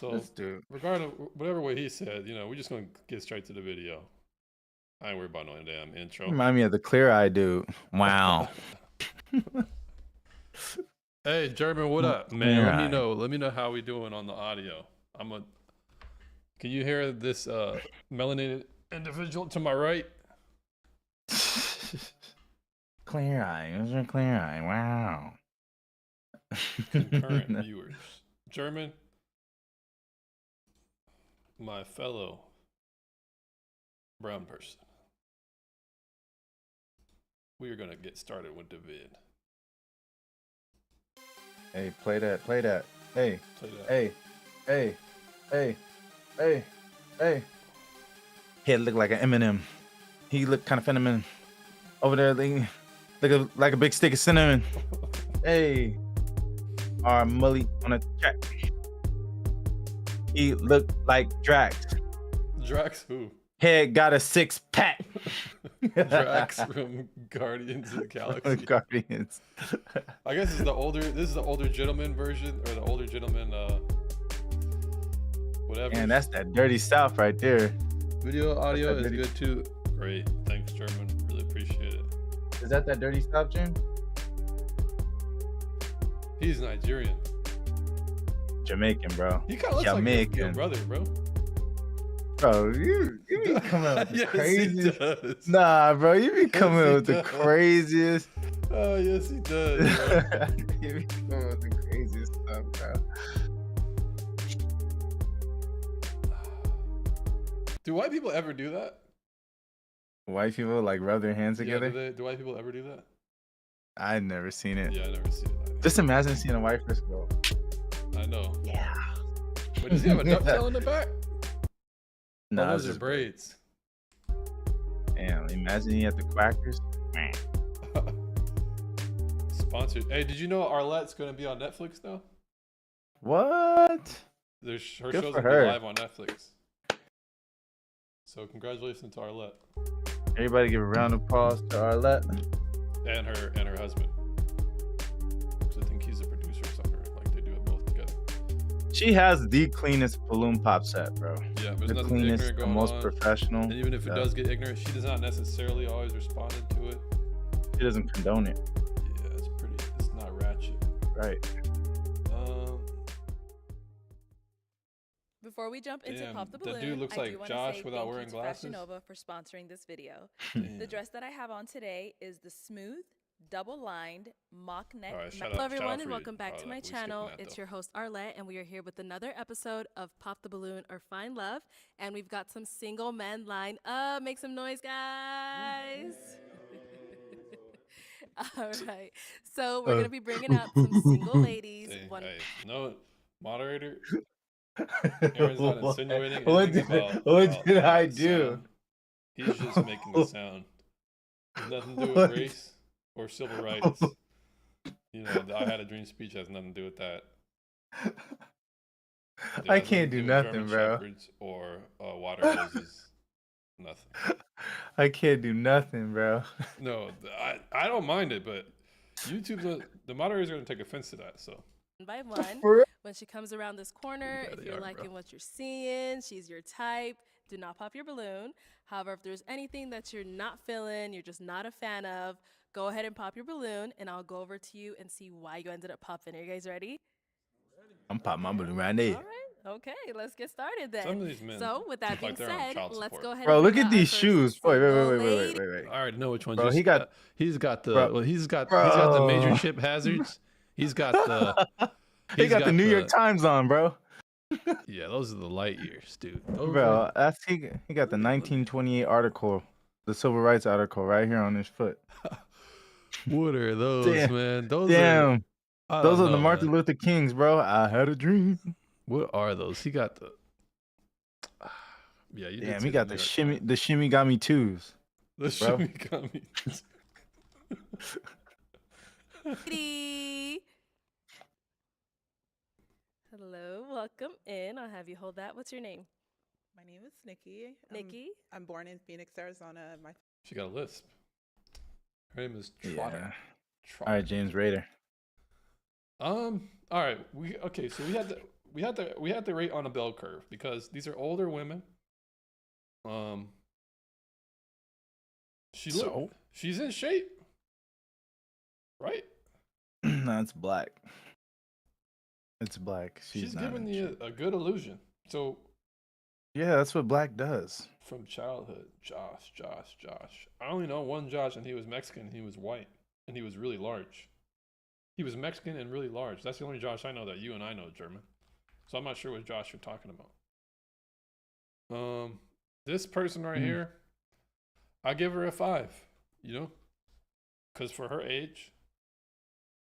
So, This dude. regarding whatever way he said, we're just gonna get straight to the video. I ain't worried about no damn intro. Remind me of the Clear Eye dude. Wow. Hey, German, what up, man? Clear Let me Eye. know. Let me know how we doing on the audio. Can you hear this melanated individual to my right? Clear Eye. Mr. Clear Eye. Wow. Concurrent viewers. German, my fellow brown person. We are gonna get started with the vid. Hey, play that. Play that. Hey. Play that. Hey. Hey. Hey. Hey. Hey. Head look like an Eminem. He looked kind of feminine. Over there, like a big stick of cinnamon. Hey. Our Mully on a track. He looked like Drax. Drax who? Head got a 6-pack. Drax from Guardians of the Galaxy. Guardians. I guess this is the older gentleman version, or the older gentleman whatever. And that's that dirty South right there. Video audio is good too. Great. Thanks, German. Really appreciate it. Is that dirty South, Jim? He's Nigerian. Jamaican, bro. He kind of looks like your brother, bro. Bro, you be coming up with the Yes, craziest. he does. Nah, bro, you be coming Yes, up he with the does. craziest. Oh, yes, he does. Bro. You be coming with the craziest stuff, bro. Do white people ever do that? White people like rub their hands Yeah, together. do white people ever do that? I've never seen it. Yeah, I never seen it. Just imagine seeing a white person go. I know. Yeah. But does he have a dovetail in the back? No, Oh, those those are braids. Damn, imagine he at the Quackers. Man. Sponsored. Hey, did you know Arlette's going to be on Netflix now? What? Her Good show's for going to be her. live on Netflix. So congratulations to Arlette Everybody give a round of applause to Arlette. and her husband. 'Cause I think he's a producer or something. Like they do it both together. She has the cleanest balloon pop set, bro. Yeah, there's The nothing cleanest, ignorant the going most on. professional. And even if it Yeah. does get ignorant, she does not necessarily always respond to it. She doesn't condone it. Yeah, it's not ratchet. Right. Before we jump into Damn, Pop the that Balloon, dude looks I like do want Josh to say without thank wearing you to glasses. Fashion Nova for sponsoring this video. Damn. The dress that I have on today is the smooth, double-lined mock neck. All right, shout Hello out everyone and for welcome back to my we skipping channel. that, It's though. your host Arlette and we are here with another episode of Pop the Balloon or Find Love. And we've got some single men lined up. Make some noise, guys. All right. So we're going to be bringing up some single ladies. Hey, One hey, no, moderator. Aaron's not insinuating What anything did I about do? sound. He's just making a sound. Has nothing to do with race or civil rights. The I Had a Dream speech has nothing to do with that. It I has can't nothing to do with nothing, German bro. Shepherds or water hoses. Nothing. I can't do nothing, bro. No, I don't mind it, but the moderators are going to take offense to that. So by one. For real? When she comes around this corner, Yeah, if they you're are, liking bro. what you're seeing, she's your type, do not pop your balloon. However, if there's anything that you're not feeling, you're just not a fan of, go ahead and pop your balloon and I'll go over to you and see why you ended up popping. Are you guys ready? I'm popping my balloon right there. All right. Okay, let's get started then. some of these men. So, with that look being like they're on said, child let's support. go ahead Bro, and look bring at out our these first shoes. Wait. single lady. I already know which ones. Bro, he's got the Bro. he's got the major Bro. ship hazards. He's got the He got the New York Times on, bro. Yeah, those are the light years, dude. Those Bro, are- he got the 1928 article, the civil rights article right here on his foot. What are those, Damn. man? Those Damn. are Those are the Martin Luther Kings, bro. I had a dream. What are those? He got the yeah. You did Damn, say he got New the York shimmy, Times. the shimmy got me twos. The bro. shimmy got me. Lady. Hello, welcome in. I'll have you hold that. What's your name? My name is Nikki. Nikki? I'm born in Phoenix, Arizona. She got a lisp. Her name is Yeah. Trotter. All right, James Rader. All right. So we had we had to rate on a bell curve because these are older women. So? She's in shape, right? That's black. It's black. She's not giving in you shape. a good illusion. So Yeah, that's what black does. from childhood, Josh. I only know one Josh, and he was Mexican. He was white, and he was really large. He was Mexican and really large. That's the only Josh I know that you and I know, German. So I'm not sure what Josh you're talking about. This person right here, I give her a 5. You know, because for her age,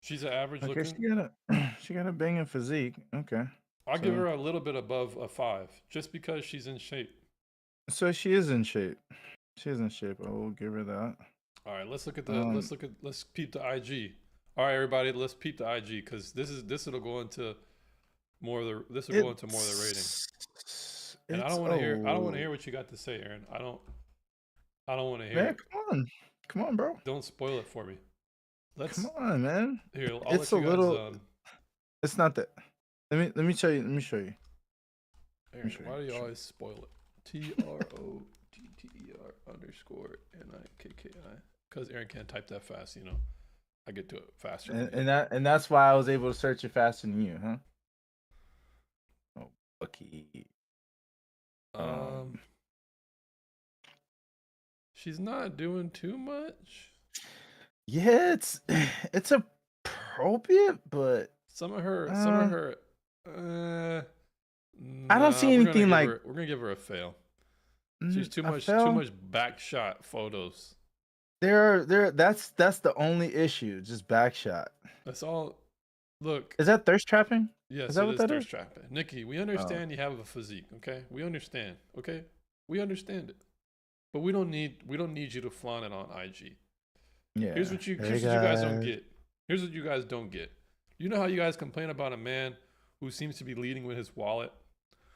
she's an average Okay, looking. she got a banging physique. Okay. I'll give her a little bit above a 5, just because she's in shape. So she is in shape. She is in shape. I will give her that. All right, let's look at the let's peep the IG. All right, everybody, let's peep the IG because this will go into more of the rating. And I don't want to hear what you got to say, Aaron. I don't want to hear. Man, come on, bro. Don't spoil it for me. Come on, man. Here, It's a little. It's not that. Let me show you. Aaron, why do you always spoil it? TROTTER_NIKKI. Because Aaron can't type that fast, you know. I get to it faster. And that's why I was able to search it faster than you, huh? Oh, Bucky. She's not doing too much. Yeah, it's appropriate, but some of her. I don't see anything like. We're gonna give her a fail. She's too much back shot photos. That's the only issue, just back shot. That's all. Look. Is that thirst trapping? Yes, it is thirst trapping. Nikki, we understand you have a physique, okay? We understand, okay? We understand it. But we don't need you to flaunt it on IG. Yeah. Here's what you guys don't get. Here's what you guys don't get. You know how you guys complain about a man who seems to be leading with his wallet,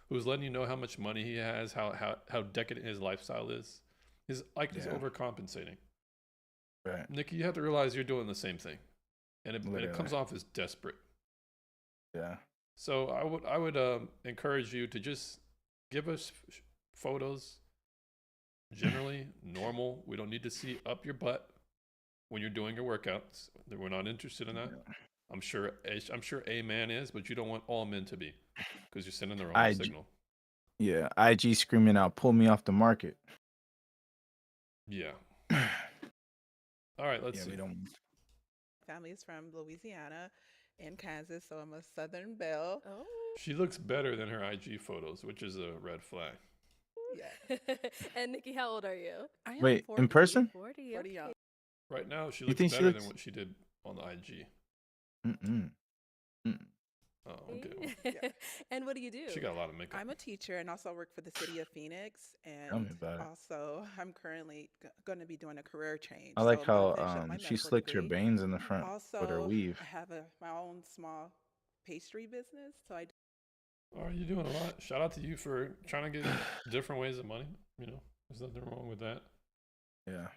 who's letting you know how much money he has, how decadent his lifestyle is. He's overcompensating. Right. Nikki, you have to realize you're doing the same thing. And it comes off as desperate. Yeah. So I would encourage you to just give us photos. Generally normal. We don't need to see up your butt when you're doing your workouts. We're not interested in that. Yeah. I'm sure a man is, but you don't want all men to be, because you're sending the wrong signal. Yeah, IG screaming out, "Pull me off the market." Yeah. All right, let's see. Family is from Louisiana and Kansas, so I'm a Southern belle. Oh. She looks better than her IG photos, which is a red flag. Yeah. And Nikki, how old are you? I am Wait, 40, in person? 40. Okay. Okay. Right now, she looks better than what she did on the IG. Oh, okay. Yeah. And what do you do? She got a lot of makeup. I'm a teacher and also work for the city of Phoenix. And also, I'm currently going to be doing a career change. I like how she slicked her bangs in the front with her weave. I have my own small pastry business, so I. Oh, you're doing a lot. Shout out to you for trying to get different ways of money. You know, there's nothing wrong with that. Yeah.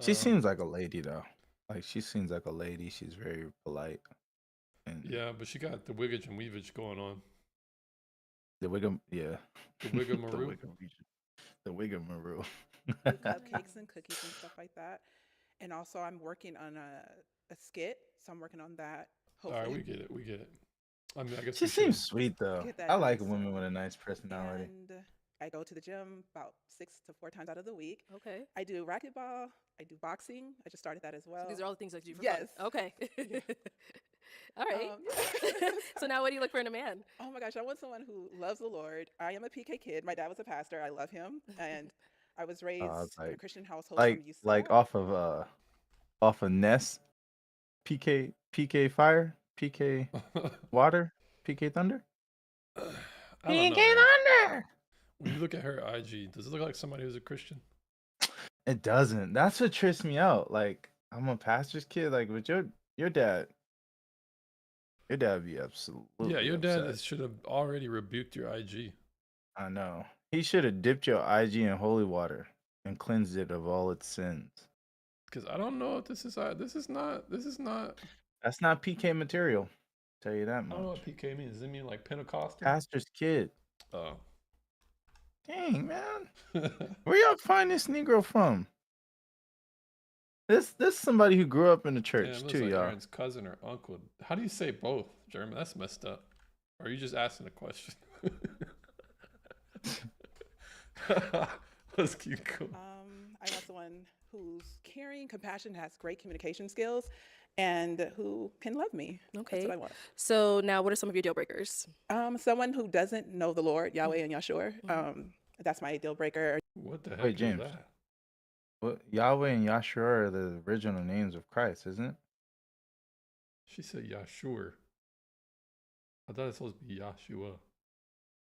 She seems like a lady, though. Like, she seems like a lady. She's very polite. And yeah, but she got the wiggage and weavage going on. The Wiggum, yeah. The Wiggamaroo. The Wiggamaroo. Cupcakes and cookies and stuff like that. And also, I'm working on a skit, so I'm working on that. Hopefully. All right, we get it. I mean, I guess she seems sweet, though. I like women with a nice personality. And I go to the gym about 6 to 4 times out of the week. Okay. I do racquetball. I do boxing. I just started that as well. So these are all the things that you do for yes. fun. Okay. All right. So now what do you look for in a man? Oh my gosh, I want someone who loves the Lord. I am a PK kid. My dad was a pastor. I love him. And I was raised in a Christian household. Like off of Ness, PK Fire, PK Water, PK Thunder? PK Thunder! When you look at her IG, does it look like somebody who's a Christian? It doesn't. That's what trips me out. Like, I'm a pastor's kid. Like, with your dad. Your dad would be absolutely yeah, your dad should have already rebuked your IG. I know. He should have dipped your IG in holy water and cleansed it of all its sins. Because I don't know if this is not. That's not PK material. Tell you that I don't know much. what PK means. Does it mean like Pentecostal? Pastor's kid. Oh. Dang, man. Where y'all find this Negro from? This somebody who grew up in the church Damn, looks too, like y'all. Aaron's cousin or uncle. How do you say both, German? That's messed up. Or are you just asking a question? Let's keep going. I want someone who's caring, compassion, has great communication skills, and who can love me. That's Okay. what I want. So now, what are some of your deal breakers? Someone who doesn't know the Lord, Yahweh and Yahshua. That's my deal breaker. What the heck Wait, is James. that? What Yahweh and Yahshua are the original names of Christ, isn't it? She said Yahshua. I thought it's supposed to be Yahshua.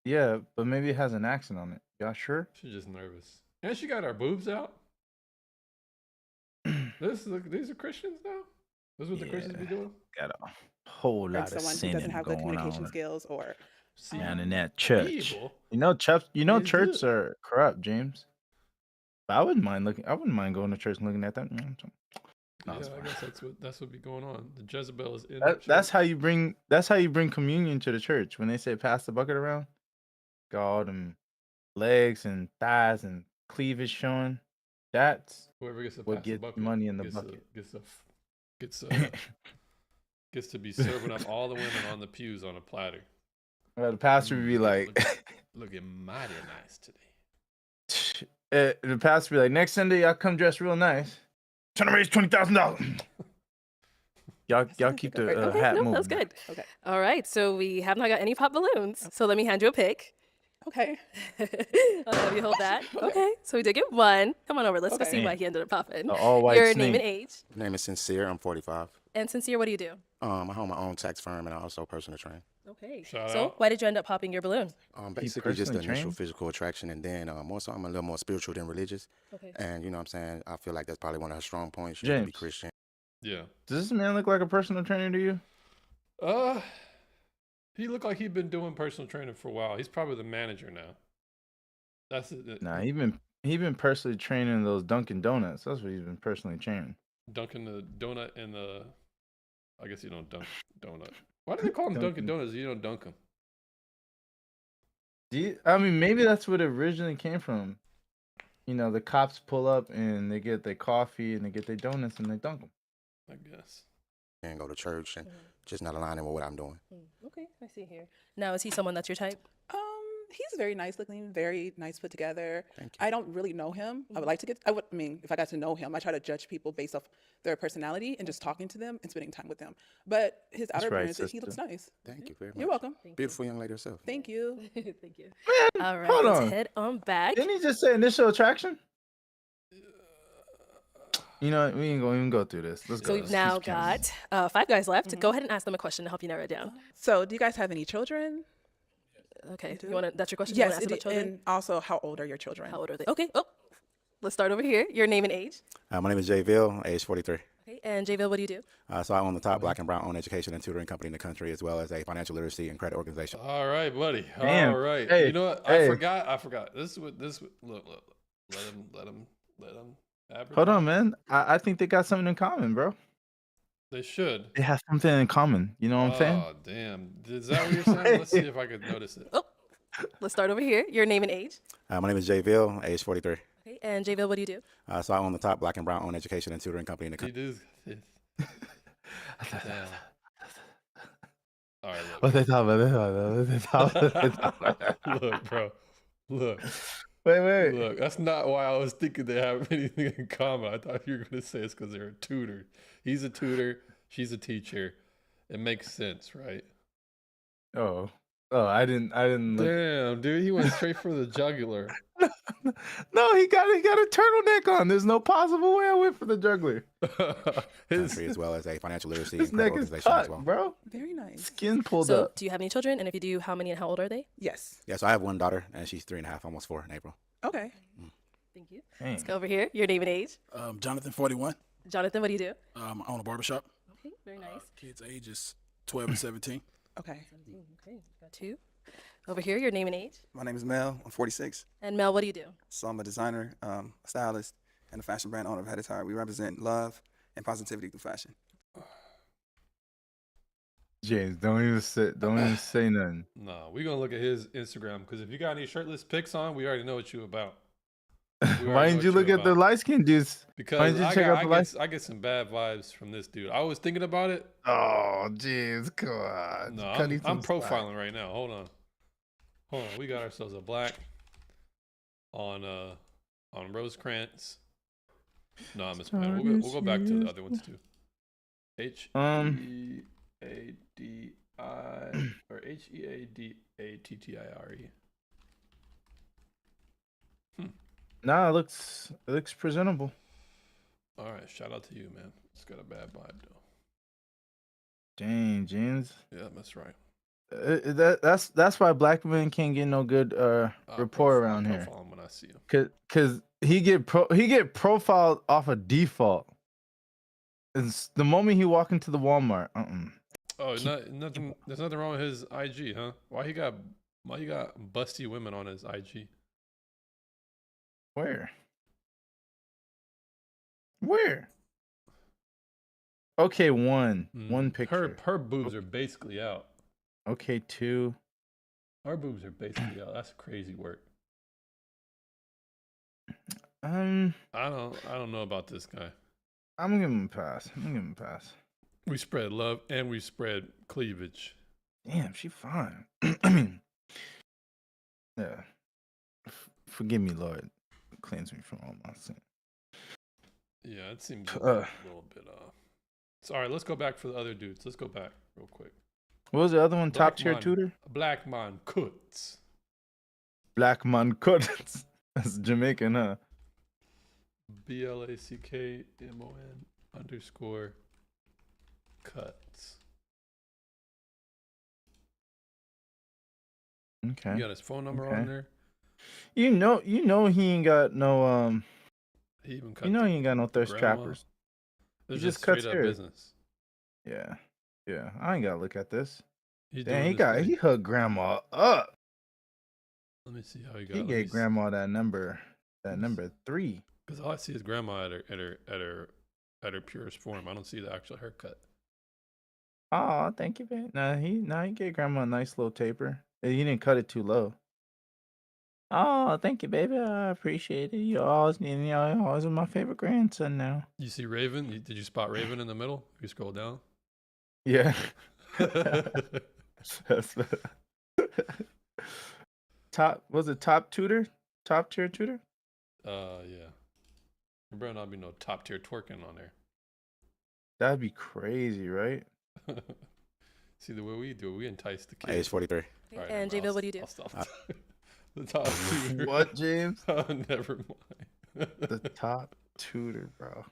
Yeah, but maybe it has an accent on it. Yahshua? She's just nervous. And she got her boobs out. These are Christians now? This is what the Christians be Yeah. doing? Got a whole Or lot of someone who sinning doesn't have good going communication on skills, or See, down in that church. evil You know, is churches good. are corrupt, James. But I wouldn't mind going to church and looking at that. No, Yeah, it's I fine. guess that's what be going on. The Jezebel is in That's church. how you bring communion to the church. When they say pass the bucket around, got all them legs and thighs and cleavage showing. That's Whoever gets to what pass the gets bucket money in the gets bucket. gets to be serving up all the women on the pews on a platter. Well, the pastor would be like, looking mighty nice today. the pastor would be like, next Sunday y'all come dressed real nice. Trying to raise $20,000. Y'all keep the Okay, hat no, moving. that's good. Okay. All right, so we have not got any pop balloons. So let me hand you a pick. okay. I'll have you hold that. Okay, so we did get one. Come on over. Let's go Okay. see why he ended up popping. The all-white Your name and snake. age. My name is Sincere. I'm 45. And Sincere, what do you do? I own my own tax firm and I also personal train. Okay. Shout So out. why did you end up popping your balloon? Basically just the personally initial trained? physical attraction, and then more so I'm a little more spiritual than religious. Okay. And you know what I'm saying? I feel like that's probably one of her strong points. She can be James. Christian. Yeah. Does this man look like a personal trainer to you? He looked like he'd been doing personal training for a while. He's probably the manager now. That's it. Nah, he been personally training those Dunkin' Donuts. That's what he's been personally training. Dunking the donut in the. I guess you don't dunk donut. Why do they call them Dunkin' Donuts? You don't dunk them. I mean, maybe that's what it originally came from. You know, the cops pull up and they get their coffee and they get their donuts and they dunk them. I guess. And go to church and just not aligning with what I'm doing. Okay, I see here. Now, is he someone that's your type? He's very nice looking, very nice put together. Thank you. I don't really know him. I would like to if I got to know him, I try to judge people based off their personality and just talking to them and spending time with them. But his outer right, appearance, he looks sister. nice. Thank you very much. You're welcome. Beautiful young lady herself. Thank you. Thank you. Man, All right, hold let's on. head on back. Didn't he just say initial attraction? You know, we ain't gonna even go through this. Let's So go. we've now got 5 guys left. Go ahead and ask them a question to help you narrow it down. So, do you guys have any children? Okay, do? you want to? That's your question. Yes. You wanna ask about children? And also, how old are your children? How old are they? Okay. Oh, let's start over here. Your name and age. My name is Jay Ville, age 43. Okay. And Jayville, what do you do? So I own the top black and brown owned education and tutoring company in the country, as well as a financial literacy and credit organization. All right, buddy. Damn. All right. Hey, You know what? hey. I forgot. This is what look. Let him advertise. Hold on, man. I think they got something in common, bro. They should. They have something in common. You know what I'm saying? Oh, damn. Is that what you're saying? Let's see if I could notice it. Oh, let's start over here. Your name and age. My name is Jay Ville, age 43. Okay. And Jayville, what do you do? So I own the top black and brown owned education and tutoring company in the He country. does. Damn. All right, What they talking about? What they talking about? look, bro. Look. Wait. Look, that's not why I was thinking they have anything in common. I thought you were going to say it's because they're a tutor. He's a tutor. She's a teacher. It makes sense, right? Oh, I didn't look. Damn, dude, he went straight for the jugular. No, he got a turtleneck on. There's no possible way I went for the juggler. Country, as well as a financial literacy His and credit neck is organization as cut, well. bro. Very nice. Skin pulled So, up. do you have any children? And if you do, how many and how old are they? Yes. Yeah, so I have one daughter, and she's 3.5, almost 4 in April. Okay. Thank you. Dang. Let's go over here. Your name and age. Jonathan, 41. Jonathan, what do you do? I own a barbershop. Okay, very nice. Kids' ages 12 and 17. Okay. Okay, got 2. Over here, your name and age. My name is Mel. I'm 46. And Mel, what do you do? So I'm a designer, stylist, and a fashion brand owner of Head Attire. We represent love and positivity through fashion. James, don't even say nothing. Nah, we gonna look at his Instagram because if you got any shirtless pics on, we already know what you about. Why didn't you look at the light skin dudes? Why Because didn't you check out the light? I get some bad vibes from this dude. I was thinking about it. Oh, James, come on. No, Cut I'm some slack. profiling right now. Hold on. We got ourselves a black on Rosecrans. No, I'm just playing. We'll go back to the other ones too. HEADI or HEADATTIRE. Nah, it looks presentable. All right, shout out to you, man. It's got a bad vibe though. Dang, James. Yeah, that's right. That's why black men can't get no good rapport around I'll here. profile him when I see him. Cause he get profiled off a default. It's the moment he walk into the Walmart. Oh, nothing. There's nothing wrong with his IG, huh? Why you got busty women on his IG? Where? Okay, one picture. Her boobs are basically out. Okay, 2. Her boobs are basically out. That's crazy work. I don't know about this guy. I'm gonna give him a pass. We spread love and we spread cleavage. Damn, she fine. I mean, yeah. Forgive me, Lord. Cleanse me from all my sin. Yeah, it seems a little bit. Sorry, let's go back for the other dudes. Let's go back real quick. What was the other one? Top tier Man, tutor? Black Man Kuts. Black Man Kuts. That's Jamaican, huh? BLACKMON_cuts. Okay. You got his phone number on there. You know he ain't got no He even cut. he ain't got no thirst grandma. trappers. It's He just just cuts straight up hair. business. Yeah. I ain't gotta look at this. He's Damn, doing his thing. he hooked grandma up. Let me see how he got. He gave grandma that number 3. Because all I see is grandma at her purest form. I don't see the actual haircut. Oh, thank you, babe. He gave grandma a nice little taper. He didn't cut it too low. Oh, thank you, baby. I appreciate it. You always my favorite grandson now. You see Raven? Did you spot Raven in the middle? You scroll down. Yeah. That's top tutor? Top tier tutor? Yeah. There better not be no top tier twerking on there. That'd be crazy, right? See, the way we do it, we entice the kids. Age 43. All right, And never mind. J-Bill, what do you do? I'll stop. The top tutor. What, James? Oh, never mind. The top tutor, bro.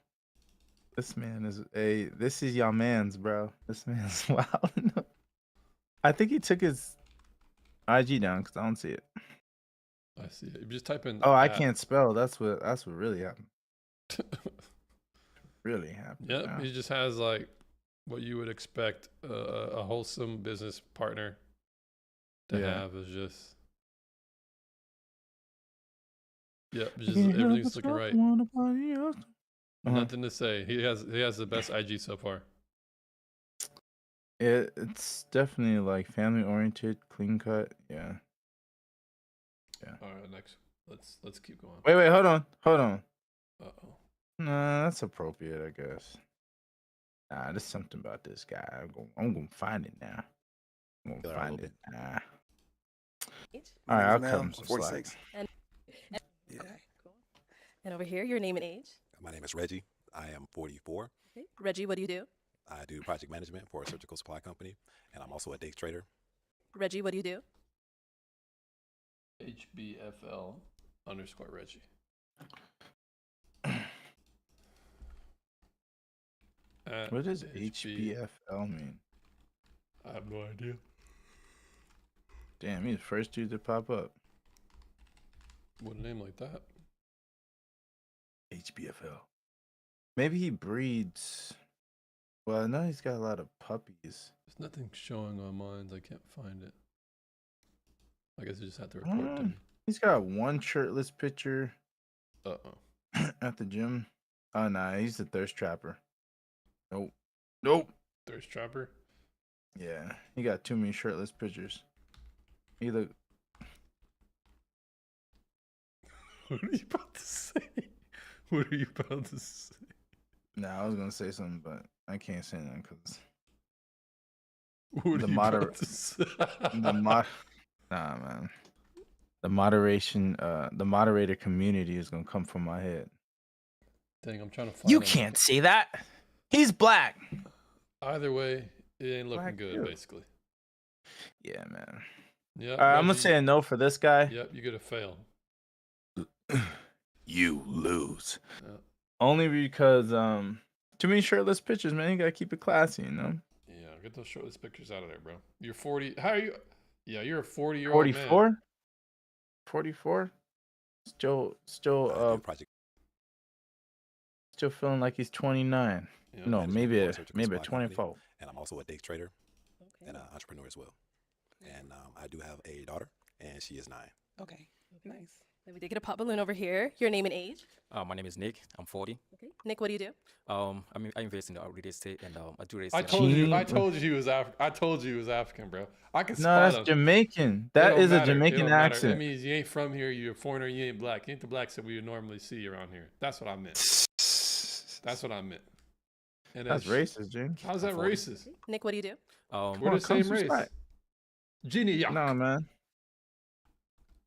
This man is this is y'all man's, bro. This man's wild. I think he took his IG down because I don't see it. I see it. You just type in. Oh, I can't spell. That's what really happened. Really happened. Yep, now. he just has like what you would expect a wholesome business partner to have is just. Yep, just everything's looking right. Nothing to say. He has the best IG so far. It's definitely like family oriented, clean cut. Yeah. All right, next. Let's keep going. Wait, hold on. Uh-oh. Nah, that's appropriate, I guess. Nah, there's something about this guy. I'm gonna find it now. I'm gonna find it. Nah. All right, I'll cut him some 46. slack. Yeah. Okay, cool. And over here, your name and age. My name is Reggie. I am 44. Okay. Reggie, what do you do? I do project management for a surgical supply company, and I'm also a day trader. Reggie, what do you do? HBFL_Reggie. What does HBFL mean? I have no idea. Damn, he's the first dude to pop up. What a name like that? HBFL. Maybe he breeds. Well, I know he's got a lot of puppies. There's nothing showing on mine. I can't find it. I guess you just have to report to me. He's got one shirtless picture Uh-oh. at the gym. Oh, nah, he's the thirst trapper. Nope. Thirst Trapper? Yeah, he got too many shirtless pictures. He look. What are you about to say? What are you about to say? Nah, I was gonna say something, but I can't say that because What the are you moder about to say? the mod. Nah, man. The the moderator community is gonna come from my head. Dang, I'm trying to find You him. can't say that. He's black. Either way, it ain't looking Black good, too. basically. Yeah, man. Yeah, All right, I'm gonna Reggie, say a no for this guy. Yep, you get a fail. You lose. Yeah. Only because too many shirtless pictures, man. You gotta keep it classy, you know. Yeah, get those shirtless pictures out of there, bro. You're 40. How are you? Yeah, you're a 40-year-old man. 44? 44? Still I do project still feeling like he's 29. Yeah. No, management maybe for a a, surgical maybe a supply company, 24. and I'm also a day trader Okay. and an entrepreneur as well. And I do have a daughter, and she is 9. Okay. Nice. Then we did get a pop balloon over here. Your name and age. My name is Nick. I'm 40. Okay. Nick, what do you do? I invest in the real estate and I do real I estate. told you. I Gene- told you he was I told you he was African, bro. I can No, spot that's him. Jamaican. It That don't is a matter. It Jamaican don't matter. It accent. means you ain't from here. You're a foreigner. You ain't black. You ain't the blacks that we normally see around here. That's what I meant. That's what I meant. And That's racist, James. How's that 40. racist? Nick, what do you do? We're on, the come same race. subscribe. Genie Yak. No, man.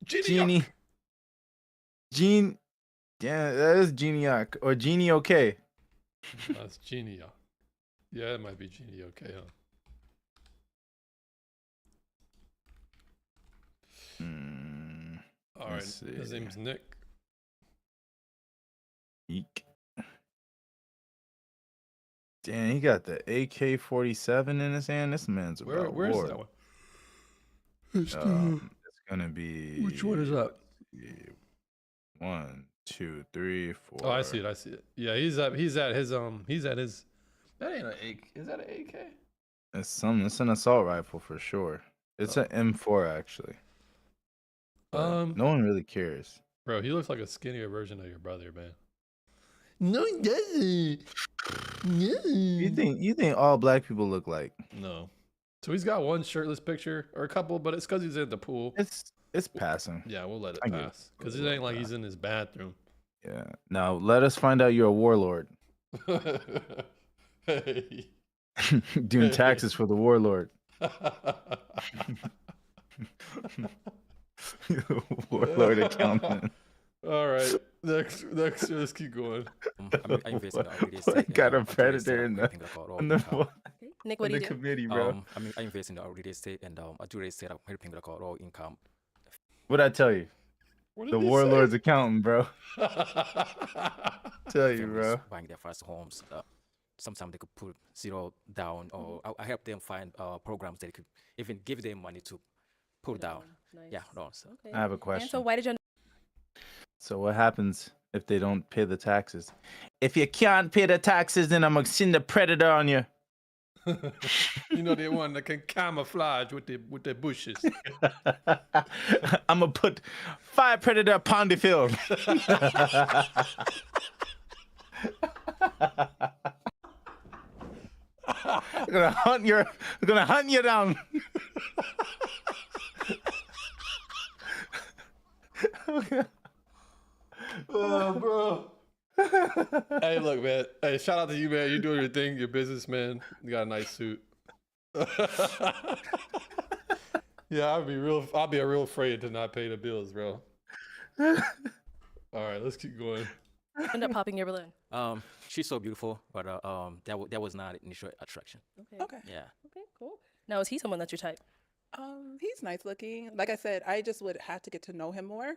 Genie. Genie. Yak. Gene. Yeah, that is Geniac or Genie OK. That's Genie Yak. Yeah, it might be Genie. Okay, huh? All right. Let's His see. name's Nick. Eek. Damn, he got the AK-47 in his hand. This man's about Where's war. that one? It's It's gonna be. Which one is that? 1, 2, 3, 4. Oh, I see it. I see it. Yeah, he's at his. That ain't an AK. Is that an AK? It's an assault rifle for sure. It's an M4 actually. But no one really cares. Bro, he looks like a skinnier version of your brother, man. No, he doesn't. You think all black people look like? No. So he's got one shirtless picture or a couple, but it's because he's in the pool. It's passing. Yeah, we'll let it I get it. pass because it ain't like he's in his bathroom. Yeah. Now let us find out you're a warlord. Hey. Doing taxes for the warlord. Warlord accountant. All right. Next, let's keep going. I invest in the real estate. Got and a I do real estate. predator I'm in the helping people out all on the income. Okay. Nick, what do you do? committee, bro. I invest in the real estate and I do real estate. I'm helping people out all income. What'd I tell you? What did The he say? warlord's accountant, bro. Tell you, Families bro. buying their first homes. Sometimes they could put zero down, or I help them find programs that they could even give them money to put down. Nice. Yeah, no. So. Okay. I have a And question. so why did you So what happens if they don't pay the taxes? If you can't pay the taxes, then I'm gonna send a predator on you. You know, the one that can camouflage with the bushes. I'm gonna put 5 predator upon the field. I'm gonna hunt you down. Oh, bro. Hey, look, man. Hey, shout out to you, man. You're doing your thing. You're a businessman. You got a nice suit. Yeah, I'll be real afraid to not pay the bills, bro. All right, let's keep going. end up popping your balloon? She's so beautiful, but that was not initial attraction. Okay. Okay. Yeah. Okay, cool. Now, is he someone that's your type? He's nice looking. Like I said, I just would have to get to know him more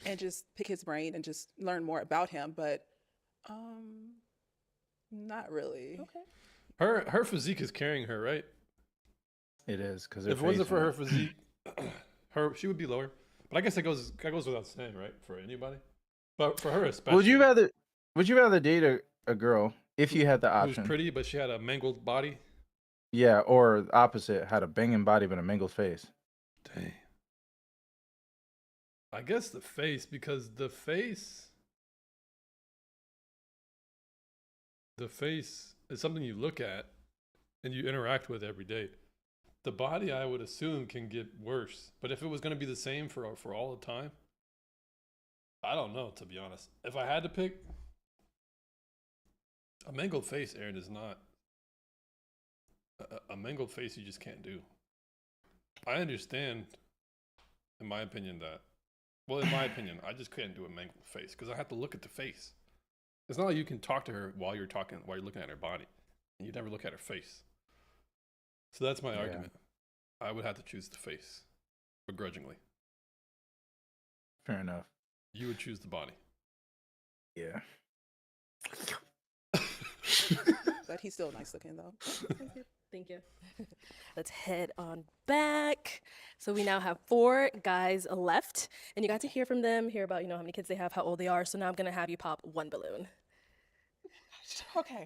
and just pick his brain and just learn more about him. But, not really. Okay. Her physique is carrying her, right? It is because If it wasn't for her physique, she would be lower. But I guess that goes without saying, right? For anybody, but for her especially. Would you rather date a girl if you had the Who was option? pretty, but she had a mangled body? Yeah, or the opposite, had a banging body but a mangled face. Dang. I guess the face, because the face is something you look at and you interact with every day. The body, I would assume, can get worse. But if it was going to be the same for all the time, I don't know, to be honest. If I had to pick, a mangled face, Aaron, is not a mangled face. You just can't do. I understand, in my opinion, I just couldn't do a mangled face because I have to look at the face. It's not like you can talk to her while you're looking at her body, and you never look at her face. So that's my argument. I would have to choose the face, begrudgingly. Fair enough. You would choose the body. Yeah. But he's still nice looking though. Thank you. Let's head on back. So we now have 4 guys left, and you got to hear from them, hear about, how many kids they have, how old they are. So now I'm gonna have you pop 1 balloon. Okay.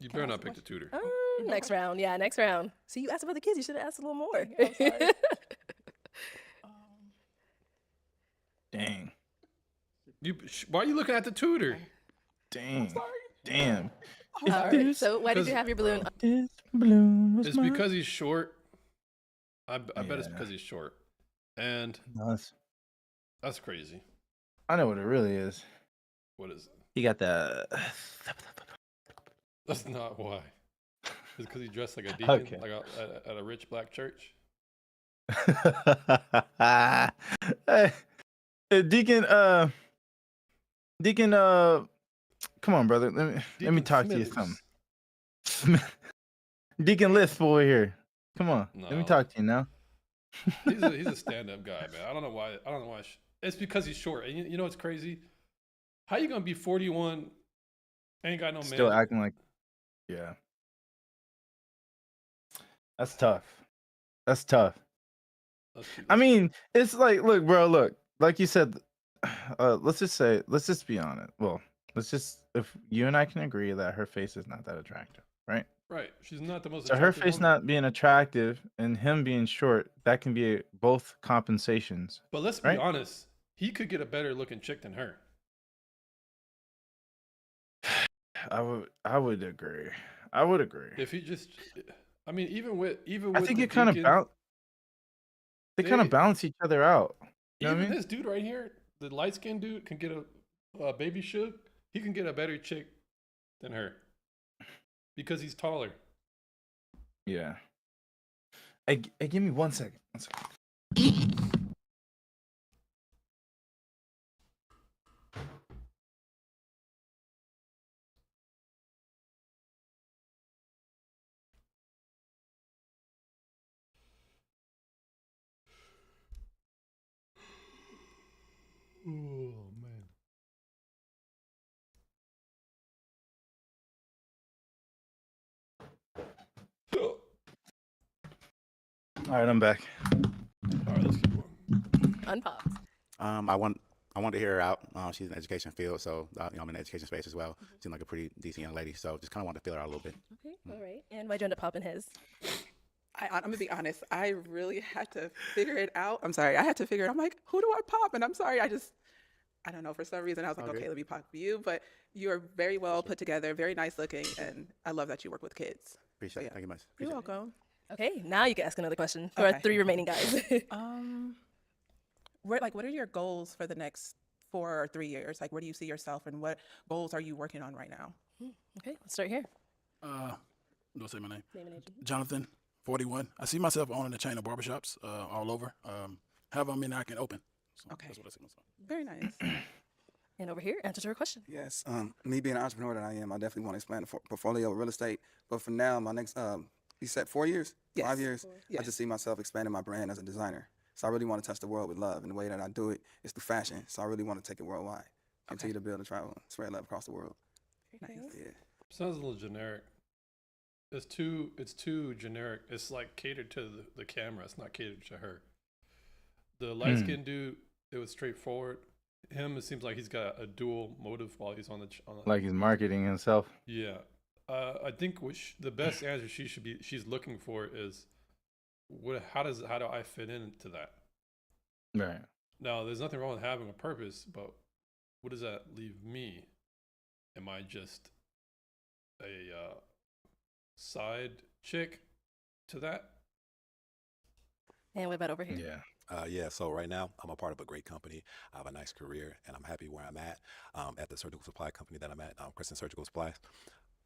You better not pick the tutor. Next round. Yeah, next round. See, you asked about the kids. You should have asked a little more. I'm sorry. Dang. Why are you looking at the tutor? Dang. Damn. All right. So why did you have your balloon? This balloon was It's mine. because he's short. I bet it's because he's short. And No, that's crazy. I know what it really is. What is it? He got the. That's not why. It's because he dressed like a deacon, Okay. like at a rich black church. Hey, Deacon, come on, brother. Let me Deacon talk to you Smithers. something. Deacon Lisp over here. Come on, let me No. talk to you now. He's a stand-up guy, man. I don't know why. It's because he's short. And you know what's crazy? How you gonna be 41? Ain't got no man. Still acting like, yeah. That's tough. That's tough. I mean, it's like, look, bro, look, like you said, let's just be honest. Well, if you and I can agree that her face is not that attractive, right? right. She's not the most. So her attractive face woman. not being attractive and him being short, that can be both compensations. But let's be right? honest. He could get a better looking chick than her. I would agree. I would agree. If he just, I mean, even with I think the it kind of Deacon, they kind they- of balance each other out. You know what I even mean? this dude right here, the light skinned dude, can get a baby shook. He can get a better chick than her because he's taller. Yeah. Hey, give me 1 second. 1 second. Oh man. All right, I'm back. All right, let's keep going. Unpopped. I want to hear her out. She's in the education field, so I'm in the education space as well. Seems like a pretty decent young lady, so just kind of want to feel her out a little bit. Okay, all right. And why'd you end up popping his? I'm gonna be honest. I really had to figure it out. I'm sorry. I had to figure it. I'm like, who do I pop? And I'm sorry. I don't know. For some reason, I was like, All good. okay, let me pop you. But you're very well put together, very nice looking, and I love that you work with kids. Appreciate yeah. it. Thank you much. You're Appreciate it. welcome. Okay, now you can ask another question for our Okay. 3 remaining guys. What are your goals for the next 4 or 3 years? Like, where do you see yourself, and what goals are you working on right now? Okay, let's start here. Don't say my name. Name and age. Jonathan, 41. I see myself owning a chain of barbershops all over. However many I can open. So Okay. That's what I see myself. Very nice. And over here, answer to her question. Yes, me being an entrepreneur that I am, I definitely want to expand the portfolio of real estate. But for now, my next, you said 4 years? Yes. 5 years? Yes. I just see myself expanding my brand as a designer. So I really want to touch the world with love. And the way that I do it is through fashion. So I really want to take it worldwide. Continue to build and travel, spread love across the world. Very nice. Yeah. Sounds a little generic. It's too generic. It's like catered to the camera. It's not catered to her. The light skinned dude, it was straightforward. Him, it seems like he's got a dual motive while he's on the Like he's marketing himself. Yeah. I think the best answer she's looking for is how do I fit into that? Right. Now, there's nothing wrong with having a purpose, but what does that leave me? Am I just a side chick to that? And what about over here? Yeah. Yeah, so right now I'm a part of a great company. I have a nice career and I'm happy where I'm at the surgical supply company that I'm at, Crescent Surgical Supplies.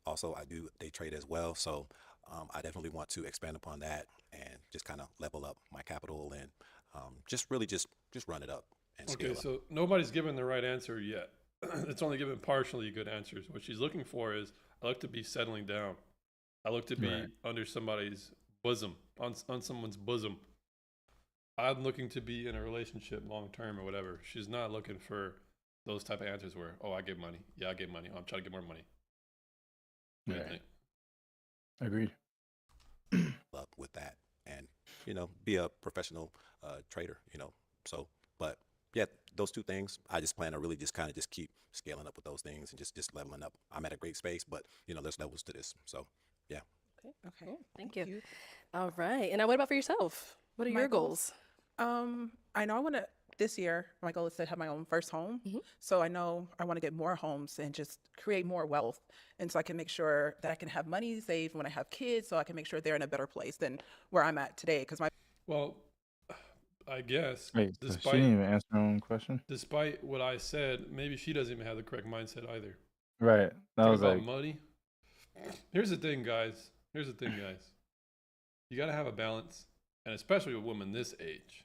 Also, I do day trade as well. So I definitely want to expand upon that and just kind of level up my capital and just really just run it up and scale Okay, up. so nobody's given the right answer yet. It's only given partially good answers. What she's looking for is, I look to be settling down. I look to be Right. under somebody's bosom, on someone's bosom. I'm looking to be in a relationship long term or whatever. She's not looking for those type of answers where, oh, I give money. Yeah, I give money. Oh, I'm trying to get more money. What do you Right. think? Agreed. Up with that and be a professional trader, so but yeah, those two things I just plan to really just kind of just keep scaling up with those things and just leveling up. I'm at a great space, but there's levels to this, so yeah. Okay. Cool. Thank you. All right. And now, what about for yourself? What are My your goals? goals? I know I want to, this year, my goal is to have my own first home. So I know I want to get more homes and just create more wealth. And so I can make sure that I can have money saved when I have kids, so I can make sure they're in a better place than where I'm at today. Because Well, I guess Wait, so she despite didn't even answer her own question. despite what I said, maybe she doesn't even have the correct mindset either. Right. That Think was about like, money. Here's the thing, guys. You got to have a balance, and especially with women this age.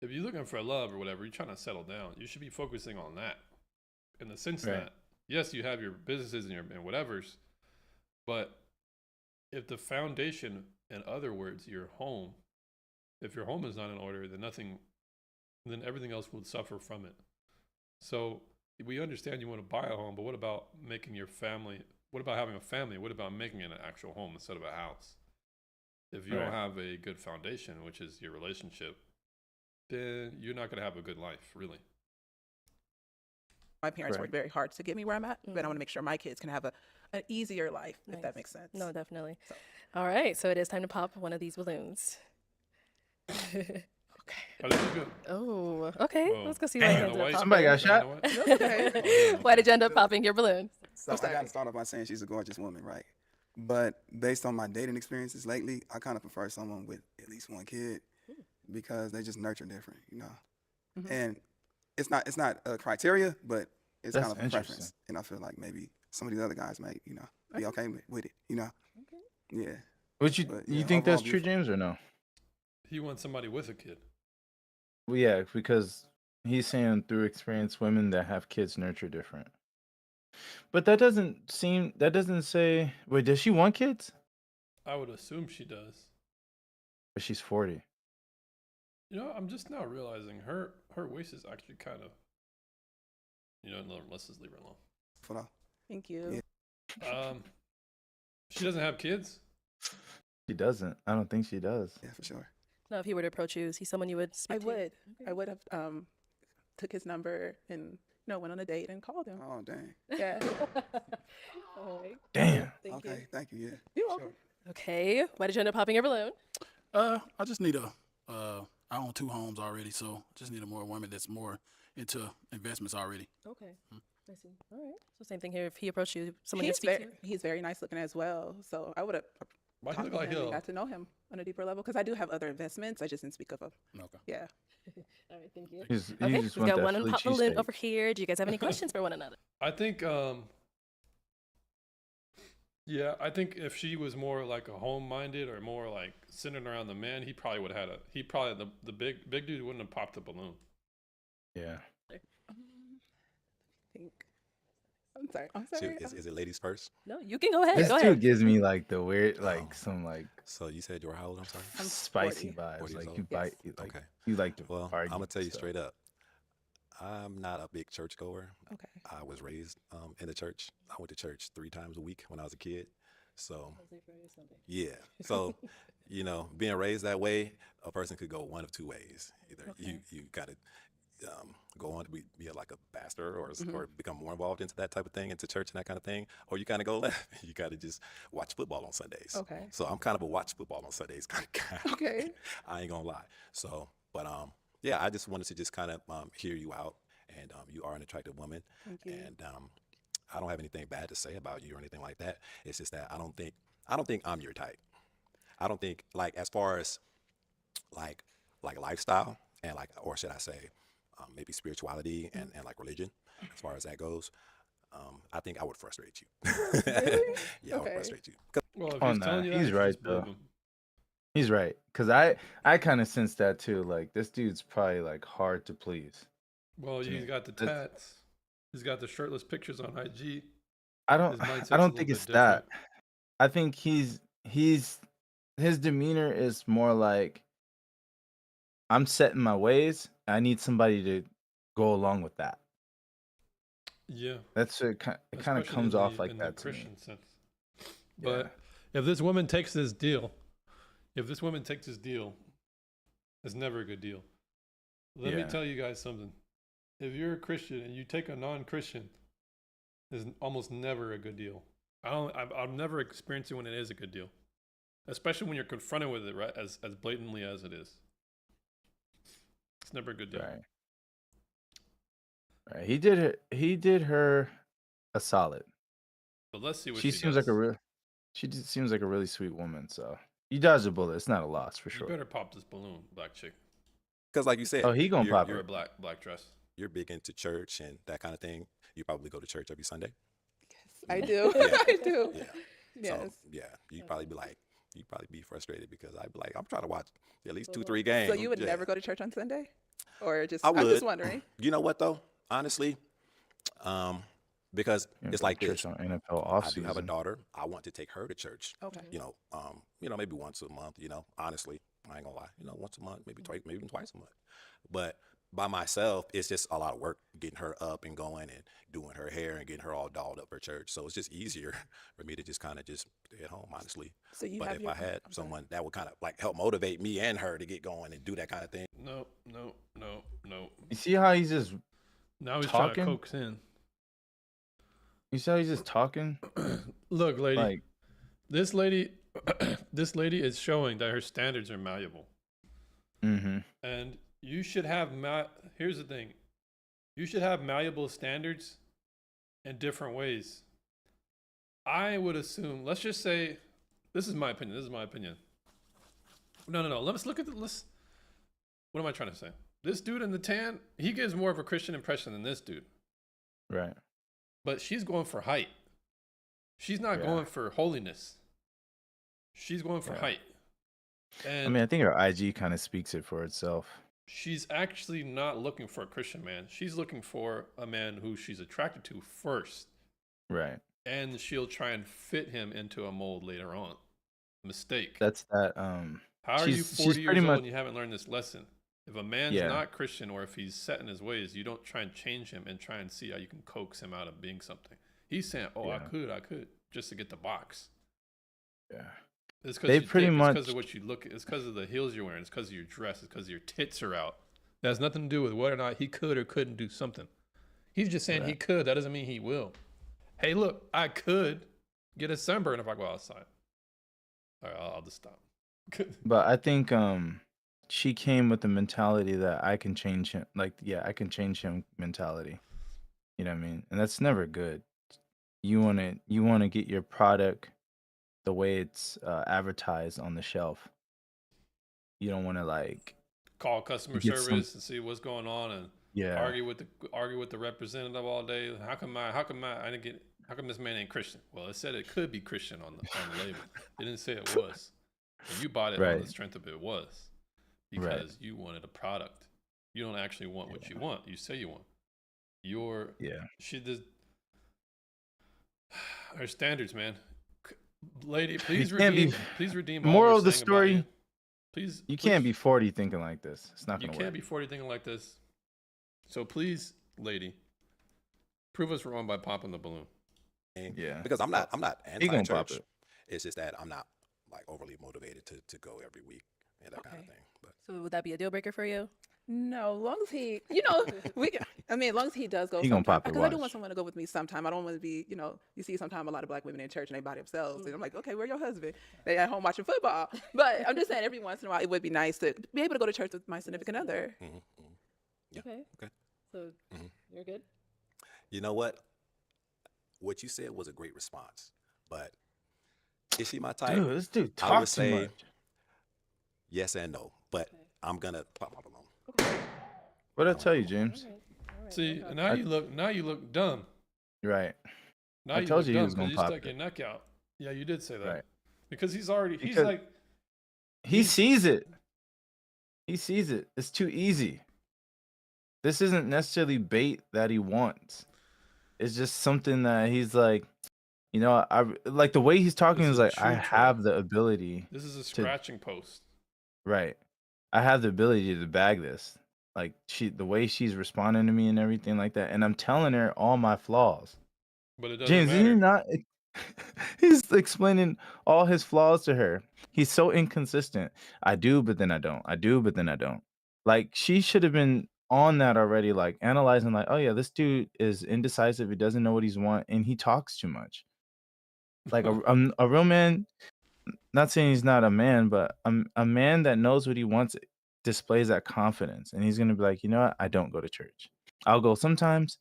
If you're looking for love or whatever, you're trying to settle down. You should be focusing on that, in the sense Right. that yes, you have your businesses and whatever's, but if the foundation, in other words, your home, if your home is not in order, then everything else will suffer from it. So we understand you want to buy a home, but what about making your family? What about having a family? What about making it an actual home instead of a house? If you Right. don't have a good foundation, which is your relationship, then you're not going to have a good life, really. my parents Correct. worked very hard to get me where I'm at, but I want to make sure my kids can have an easier life, if Nice. that makes sense. No, definitely. So- All right. So it is time to pop one of these balloons. Oh, this is good. Oh, okay. Whoa. Let's go see Damn. why you The ended up white- popping. Somebody got you know shot. what? That's okay. Why did you end up popping your balloon? So I got to start off by saying she's a gorgeous woman, right? But based on my dating experiences lately, I kind of prefer someone with at least one kid because they just nurture different, Mhm. And it's not a criteria, but it's That's kind of a interesting. preference. And I feel like maybe some of these other guys might, be okay with it, Yeah. Would you But, you yeah, think that's overall true, beautiful. James, or no? He wants somebody with a kid. Well, yeah, because he's saying through experience, women that have kids nurture different. But that doesn't say. Wait, does she want kids? I would assume she does. But she's 40. I'm just now realizing her waist is actually kind of. No, let's just leave her alone. For now. Thank you. Yeah. She doesn't have kids. She doesn't. I don't think she does. Yeah, for sure. No, if he were to approach you, is he someone you would speak I to? would. I would have took his number and went on a date and called him. Oh, dang. Yeah. All right. Damn. Thank Okay, you. thank you. Yeah. You're Sure. welcome. Okay. Why did you end up popping your balloon? I just need I own 2 homes already, so I just need a more woman that's more into investments already. Okay. I see. All right. So same thing here. If he approached you, someone you He's speak very, to. he's very nice looking as well. So I would have Why he talked look to like him and he'll? got to know him on a deeper level because I do have other investments. I just didn't speak of them. Okay. Yeah. All right. Thank you. He's, he Okay. just We've want got that one Philly pop balloon cheesesteak. over here. Do you guys have any questions for one another? I think. Yeah, I think if she was more like a home-minded or more like centered around the man, he probably would have had the big dude wouldn't have popped the balloon. Yeah. Think. I'm sorry. I'm So sorry. is it ladies first? No, you can go ahead. This Go dude ahead. gives me like the weird, Oh. like some like So you said you were how old? I'm sorry. I'm spicy 40. vibes. 40 years Like old? you Yes. bite, like Okay. you like to Well, argue. I'm gonna tell you and stuff. straight up. I'm not a big churchgoer. Okay. I was raised in the church. I went to church 3 times a week when I was a kid. So yeah. So being raised that way, a person could go one of 2 ways. Either you gotta go on to be like a pastor or become more involved into that type of thing, into church and that kind of thing, or you kind of go left. You got to just watch football on Sundays. Okay. So I'm kind of a watch football on Sundays kind of guy. Okay. I ain't gonna lie. So, but yeah, I just wanted to just kind of hear you out, and you are an attractive woman, Thank you. and I don't have anything bad to say about you or anything like that. It's just that I don't think I don't think I'm your type. I don't think like as far as like lifestyle and like, or should I say, maybe spirituality and like religion, as far as that goes. I think I would frustrate you. Yeah, I would Okay. frustrate you. Well, if Oh, he's nah, telling you that, he's you right, just believe though. him. He's right. Cause I kind of sense that too. Like this dude's probably like hard to please. Well, to he's me. got the That's- tats. He's got the shirtless pictures on IG. I His don't mindset's I a don't little think bit it's that. different. I think he's his demeanor is more like I'm set in my ways. I need somebody to go along with that. Yeah, That's it. Kind of especially comes off like in the that to me. Christian sense. Yeah. But if this woman takes this deal, it's never a good deal. Let me Yeah. tell you guys something. If you're a Christian and you take a non-Christian, it's almost never a good deal. I've never experienced it when it is a good deal, especially when you're confronted with it, right? As blatantly as it is, it's never a good deal. Right. Right. He did her a solid. But let's see what She she seems does. like a real she just seems like a really sweet woman, so you dodged a bullet. It's not a loss for You sure. better pop this balloon, black chick. Because like you said, Oh, he gonna you're, pop You're it. a black dress. you're big into church and that kind of thing. You probably go to church every Sunday. I do. Yeah. I do. Yeah. Yes. So yeah, you'd probably be frustrated because I'd be like, I'm trying to watch at least 2-3 games. So you would Yeah. never go to church on Sunday, or just? I I'm just would. wondering. You know what though? Honestly, because You know, it's go to like this. church on NFL off I do have a season. daughter. I want to take her to church. Okay. Maybe once a month. Honestly, I ain't gonna lie. Once a month, maybe twice, maybe even twice a month. But by myself, it's just a lot of work getting her up and going and doing her hair and getting her all dolled up for church. So it's just easier for me to just kind of just stay at home, honestly. So you But have if your. I had I'm sorry. someone that would kind of like help motivate me and her to get going and do that kind of thing. No. You see how he's just Now he's Talking? trying to coax in. you see how he's just talking? Look, lady. Like This lady is showing that her standards are malleable. mm-hmm. And you should have here's the thing. You should have malleable standards in different ways. I would assume, let's just say, this is my opinion. No. Let's look at what am I trying to say? This dude in the tan, he gives more of a Christian impression than this dude. Right. But she's going for height. She's not Yeah. going for holiness. She's going for Yeah. height. And I mean, I think her IG kind of speaks it for itself. she's actually not looking for a Christian man. She's looking for a man who she's attracted to first. Right. And she'll try and fit him into a mold later on. Mistake. That's that. How are you she's 40 years pretty old much- and you haven't learned this lesson? If a man's Yeah. not Christian or if he's set in his ways, you don't try and change him and try and see how you can coax him out of being something. He's saying, "Oh, Yeah. I could," just to get the box. Yeah. It's because They It's pretty because much- of what you look. It's because of the heels you're wearing. It's because of your dress. It's because your tits are out. That has nothing to do with whether or not he could or couldn't do something. He's just saying he Right. could. That doesn't mean he will. Hey, look, I could get a sunburn if I go outside. All right, I'll just stop. But I think she came with the mentality that I can change him. Like, yeah, I can change him mentality. You know what I mean? And that's never good. You want to get your product the way it's advertised on the shelf. You don't want to like Call customer get some- service and see what's going on and yeah. argue with the representative all day. How come this man ain't Christian? Well, it said it could be Christian on the label. It didn't say it was. And you bought it on Right. the strength of it was because you wanted a product. You don't actually want what you want. You say you want. Yeah. Her standards, man. Lady, please You can't be- redeem. all Moral we're of the saying about story, you. Please, You can't please. be 40 thinking like this. It's not You going to can't work. be 40 thinking like this. So please, lady, prove us wrong by popping the balloon. Yeah. Because I'm not He gonna pop anti-church. it. It's just that I'm not like overly motivated to go every week and that kind of Okay. thing. But So would that be a deal breaker for you? No, long as he, as long as he does go He gonna pop it, because I do watch. want someone to go with me sometime. I don't want to be, you see sometimes a lot of black women in church and they by themselves. And I'm like, okay, where your husband? They at home watching football. But I'm just saying every once in a while, it would be nice to be able to go to church with my significant other. Yeah. Okay. Okay. So Mhm. you're good? you know what? What you said was a great response, but Is she my type? Dude, this dude I would talks too say much. yes and no, but I'm gonna pop my balloon. What'd I tell you, James? See, and now you look dumb. You're right. Now I you told look you he dumb was because gonna you pop stuck it. your neck out. Yeah, you did say that. Right. Because he's already he's Because- like He sees it. He sees it. It's too easy. This isn't necessarily bait that he wants. It's just something that he's like, you know, I like the way he's talking This is is like, I true have troll. the ability. this is a scratching post. Right. I have the ability to bag this. Like the way she's responding to me and everything like that. And I'm telling her all my flaws. But it doesn't James, matter. did he not? He's explaining all his flaws to her. He's so inconsistent. I do, but then I don't. I do, but then I don't. Like she should have been on that already, like analyzing, like, oh yeah, this dude is indecisive. He doesn't know what he's want, and he talks too much. Like a real man. Not saying he's not a man, but a man that knows what he wants displays that confidence, and he's gonna be like, you know what? I don't go to church. I'll go sometimes,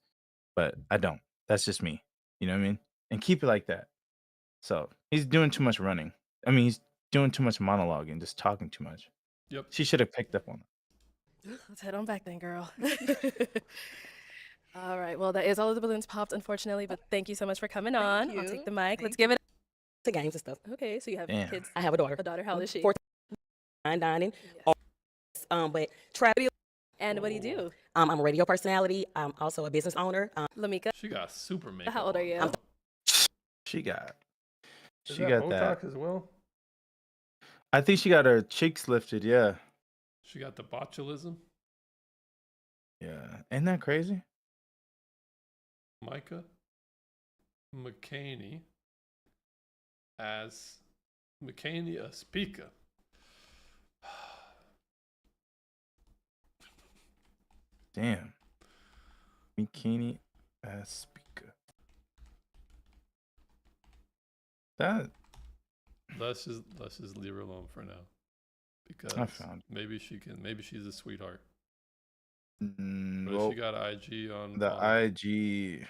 but I don't. That's just me. You know what I mean? And keep it like that. So he's doing too much running. I mean, he's doing too much monologuing, just talking too much. Yep. She should have picked up on it. Let's head on back then, girl. All right. Well, that is all of the balloons popped, unfortunately, but thank you so much for coming on. I'll you. take the mic. Let's Thank give it. To games and stuff. Okay, so you have Damn. kids. I have a daughter. A daughter. How old is she? 14, dining. Yes. But travel. And what do you do? I'm a radio personality. I'm also a business owner. Lamika, She got super makeup. how old are on. you? She got. Is She that got Botox that. as well. I think she got her cheeks lifted. Yeah. She got the botulism. Yeah. Ain't that crazy? Micah McCaney as McCaney a speaker. Damn. Bikini ass speaker. That Let's just leave her alone for now. Because found maybe she's a sweetheart. But well, if she got IG on the on- IG.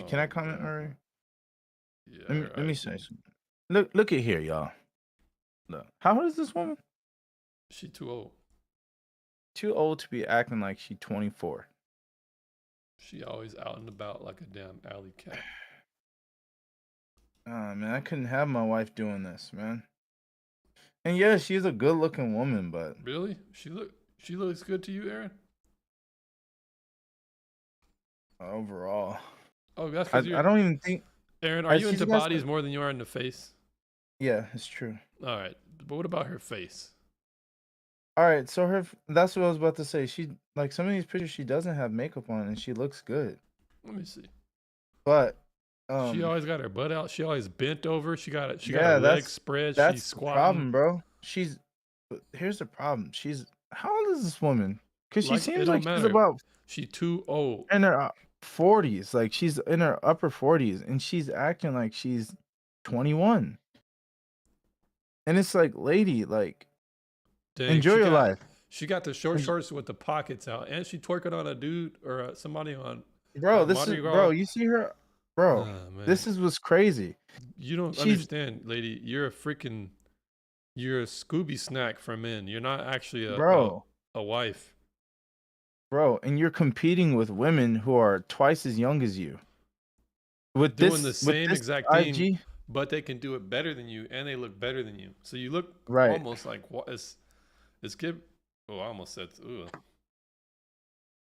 Can I comment God. already? Yeah. Let me IG. say something. Look at here, y'all. Look. How old is this woman? She too old. Too old to be acting like she 24. She always out and about like a damn alley cat. Man, I couldn't have my wife doing this, man. And yeah, she's a good looking woman, but Really? She looks good to you, Aaron? overall, Oh, that's I because don't even think. Aaron, are you she's into got bodies some- more than you are into face? Yeah, it's true. All right. But what about her face? All right, so that's what I was about to say. She like some of these pictures she doesn't have makeup on and she looks good. Let me see. But She always got her butt out. She always bent over. She got yeah, her legs that's spread. that's She's the squatting. problem, bro. But here's the problem. How old is this woman? Because she Like, it seems don't like she's matter. about She too old. in her 40s. Like she's in her upper 40s and she's acting like she's 21. And it's like, lady, like Dang, enjoy she your got- life. She got the short Enj- shorts with the pockets out, and she twerking on a dude or somebody on. Bro, Like this Mardi is Gras. bro, you see her? Bro, Ah, man. this is what's crazy. You don't she's- understand, lady. You're a Scooby snack for men. You're not actually Bro. a wife. Bro, and you're competing with women who are twice as young as you. With Doing this, the with same this exact thing, IG, but they can do it better than you, and they look better than you. So you look Right. almost like what is give. Oh, I almost said. Ooh.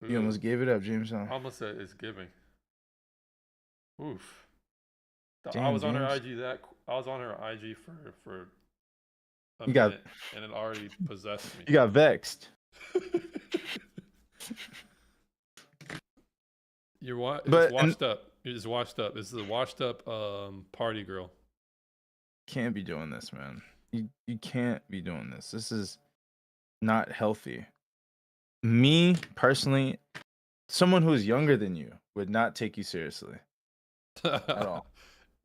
you almost gave it up, James. I almost said it's giving. Oof. I Damn, was on her James. IG I was on her IG for a You got- minute, and it already possessed me. You got vexed. It's But- washed up. It's washed up. This is a washed up party girl. Can't be doing this, man. You can't be doing this. This is not healthy. Me personally, someone who is younger than you would not take you seriously at all.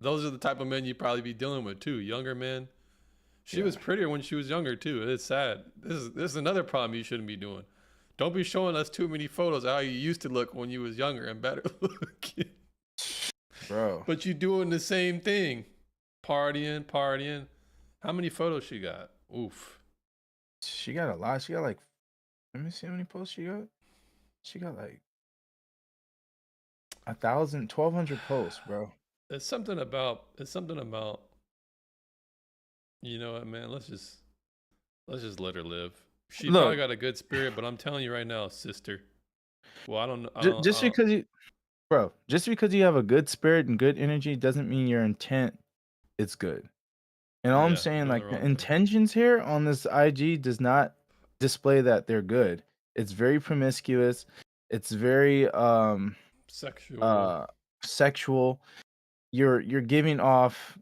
Those are the type of men you probably be dealing with too. Younger men. She Yeah. was prettier when she was younger too. It's sad. This is another problem you shouldn't be doing. Don't be showing us too many photos of how you used to look when you was younger and better looking. Bro. But you doing the same thing. partying. How many photos she got? Oof. She got a lot. She got like, let me see how many posts she got. She got like 1,000, 1,200 posts, bro. It's something about. You know what, man? Let's just let her live. She Look. probably got a good spirit, but I'm telling you right now, sister. Well, I don't know. Just because you, bro, just because you have a good spirit and good energy doesn't mean your intent is good. And all Yeah, I'm you're saying, doing the like, the wrong thing. intentions here on this IG does not display that they're good. It's very promiscuous. It's very Sexual. sexual. You're giving off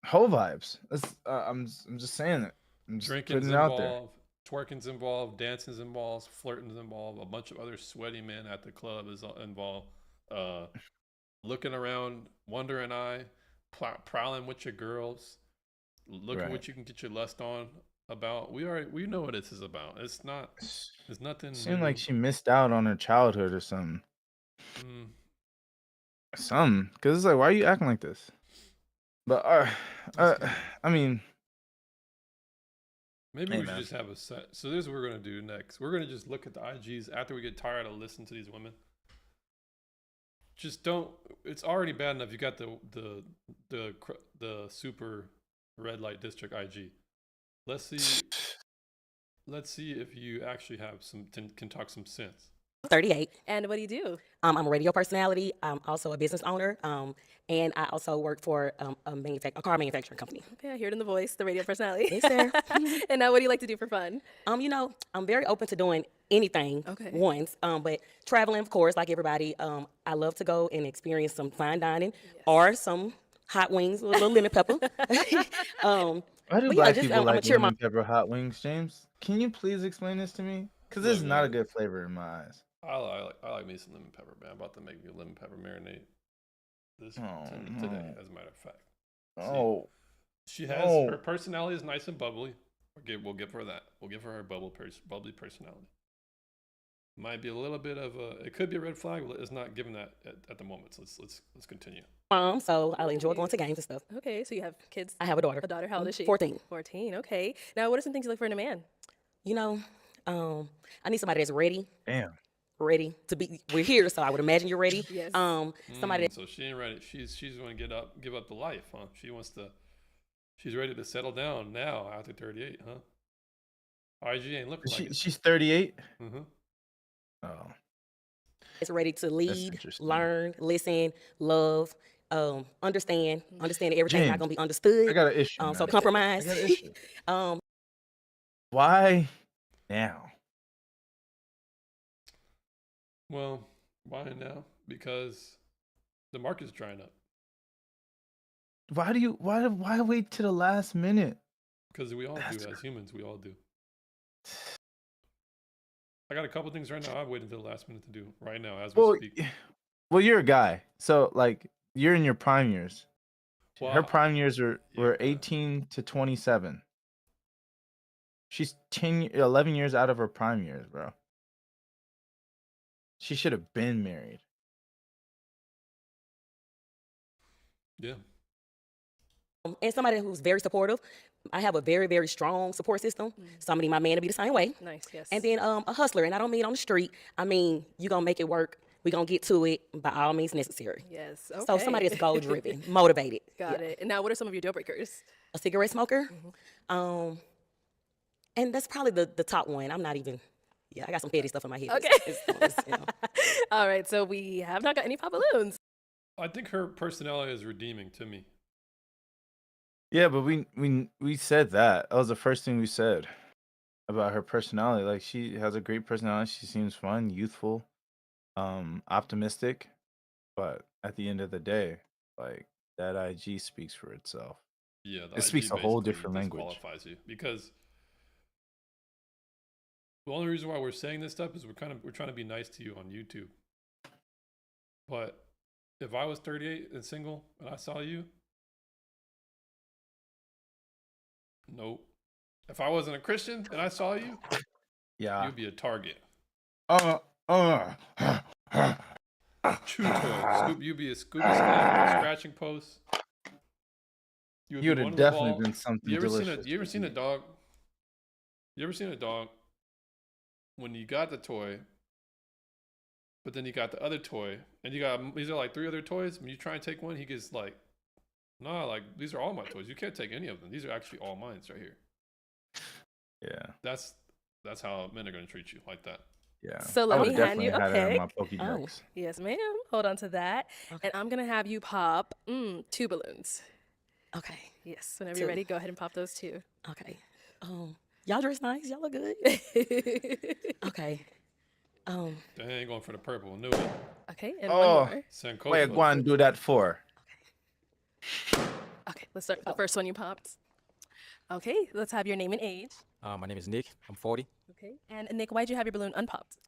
hoe vibes. I'm just saying it. I'm just Drinking's putting it out there. involved, twerking's involved, dancing's involved, flirting's involved. A bunch of other sweaty men at the club is involved. Looking around, wondering prowling with your girls, looking Right. what you can get your lust on about. We know what this is about. It's not. There's nothing. Seemed like new. she missed out on her childhood or something. Mm, Something. Because it's like, why are you acting like this? But, I mean, maybe Hey, we should man. just have a set. So this is what we're gonna do next. We're gonna just look at the IGs after we get tired of listening to these women. Just don't. It's already bad enough. You got the super red light district IG. Let's see. Let's see if you actually have can talk some sense. 38. And what do you do? I'm a radio personality. I'm also a business owner. And I also work for a car manufacturing company. Okay, I hear it in the voice, the radio personality. Yes, sir. And now what do you like to do for fun? You know, I'm very open to doing anything Okay. once. But traveling, of course, like everybody, I love to go and experience some fine dining or some hot wings with a little lemon pepper. Why do But yeah, black just, people I'ma like cheer my- lemon pepper hot wings, James? Can you please explain this to me? Because this is Look, not a man. good flavor in my eyes. I like me some lemon pepper, man. I'm about to make me a lemon pepper marinade. Today, no. as a matter of fact. Oh, She has No. her personality is nice and bubbly. We'll give her that. We'll give her bubbly personality. Might be a little bit of a. It could be a red flag, but it's not given that at the moment. So let's continue. mom, so I enjoy going to games and stuff. Okay, so you have kids. I have a daughter. A daughter. How old is she? 14. 14. Okay. Now, what are some things you look for in a man? You know, I need somebody that's ready damn. to be. We're here, so I would imagine you're ready. Yes. Somebody that So she ain't ready. She's going to give up the life, huh? She's ready to settle down now after 38, huh? IG ain't looking like it. She's 38. Mm-hmm. Oh, is ready to lead, interesting. learn, listen, love, understand that everything's James, not gonna be understood. I got an issue. So man. compromise. I got an issue. um, Why now? Well, why now? Because the market's drying up. Why wait to the last minute? Because we all do as humans. We all do. I got a couple things right now. I've waited until the last minute to do right now as we speak. Well, you're a guy, so like you're in your prime years. Well, Her prime years were yeah. 18 to 27. She's 11 years out of her prime years, bro. She should have been married. Yeah. and somebody who's very supportive. I have a very, very strong support system. So I need my man to be the same way. Nice, yes. And then a hustler, and I don't mean on the street. I mean, you gonna make it work. We gonna get to it by all means necessary. Yes. Okay. So somebody that's goal driven, motivated. Got it. And now, what are some of your deal breakers? A cigarette smoker. And that's probably the top one. I'm not even. Yeah, I got some petty stuff in my head. Okay. All right. So we have not got any pop balloons. I think her personality is redeeming to me. Yeah, but we said that. That was the first thing we said about her personality. Like, she has a great personality. She seems fun, youthful, optimistic. But at the end of the day, like, that IG speaks for itself. Yeah, it speaks a whole different language. Disqualifies you because the only reason why we're saying this stuff is we're trying to be nice to you on YouTube. But if I was 38 and single and I saw you, nope. If I wasn't a Christian and I saw you, Yeah. you'd be a target. True talk. You'd be a Scooby Snack, scratching post. You would He be would one have of the definitely ball. been something You ever delicious. seen a to eat. dog? You ever seen a dog when you got the toy, but then you got the other toy, and you got these are like 3 other toys. When you try and take one, he gets like, nah, like these are all my toys. You can't take any of them. These are actually all mine right here. Yeah, That's how men are gonna treat you, like that. yeah. So I let would me have hand definitely you a had it in my pick. Pokédex. Yes, ma'am. Hold on to that. Okay. And I'm going to have you pop 2 balloons. Okay. Yes, whenever you're 2. ready, go ahead and pop those 2. Okay. Y'all dress nice. Y'all look good. Okay. They ain't going for the purple. Knew it. Okay, and Oh. one more. Sankofa. Wait, go on, do that for. Okay, let's start with the first one you popped. Okay, let's have your name and age. My name is Nick. I'm 40. Okay. And Nick, why'd you have your balloon unpopped?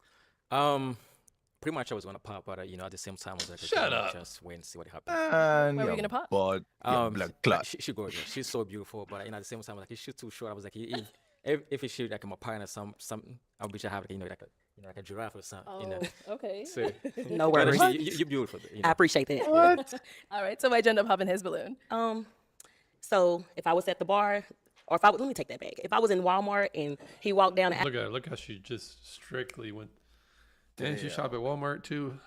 Pretty much I was gonna pop, but at the same time I was like, Shut okay, up. Just wait and see what happens. Where were you gonna pop? Blood, blood clot. She gorgeous. She's so beautiful, but at the same time, like, she's too short. I was like, if it's like my partner, something, I wish I have like a giraffe or something. Okay. So, No but, worries. you're beautiful. I appreciate that. All right, so why'd you end up popping his balloon? So if I was at the bar, or if I was, let me take that back. If I was in Walmart and he walked down the Look at her. Look how she just strictly went. Didn't you shop at Walmart too?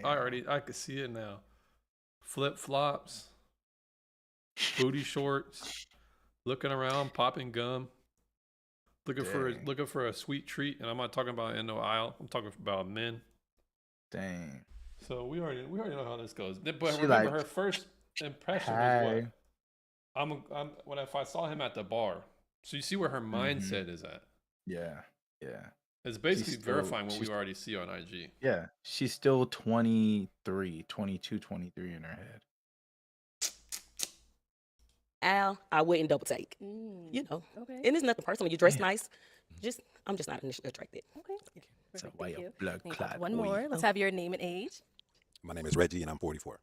I could see it now. Flip flops, booty shorts, looking around, popping gum, looking for a sweet treat. And I'm not talking about in the aisle. I'm talking about men. Dang. So we already know how this goes. But She remember, like, her first impression hi. was what? If I saw him at the bar. So you see where her mindset is at. Yeah, yeah. It's basically still- verifying what we she's- already see on IG. Yeah, she's still 23, 22, 23 in her head. aisle, I wouldn't double take. You know, Okay. and it's nothing personal. You dress Damn. nice. I'm just not initially attracted. Okay. So Perfect, why thank your you. blood Thank you. clot One boy. more. Let's have your name and age. My name is Reggie, and I'm 44.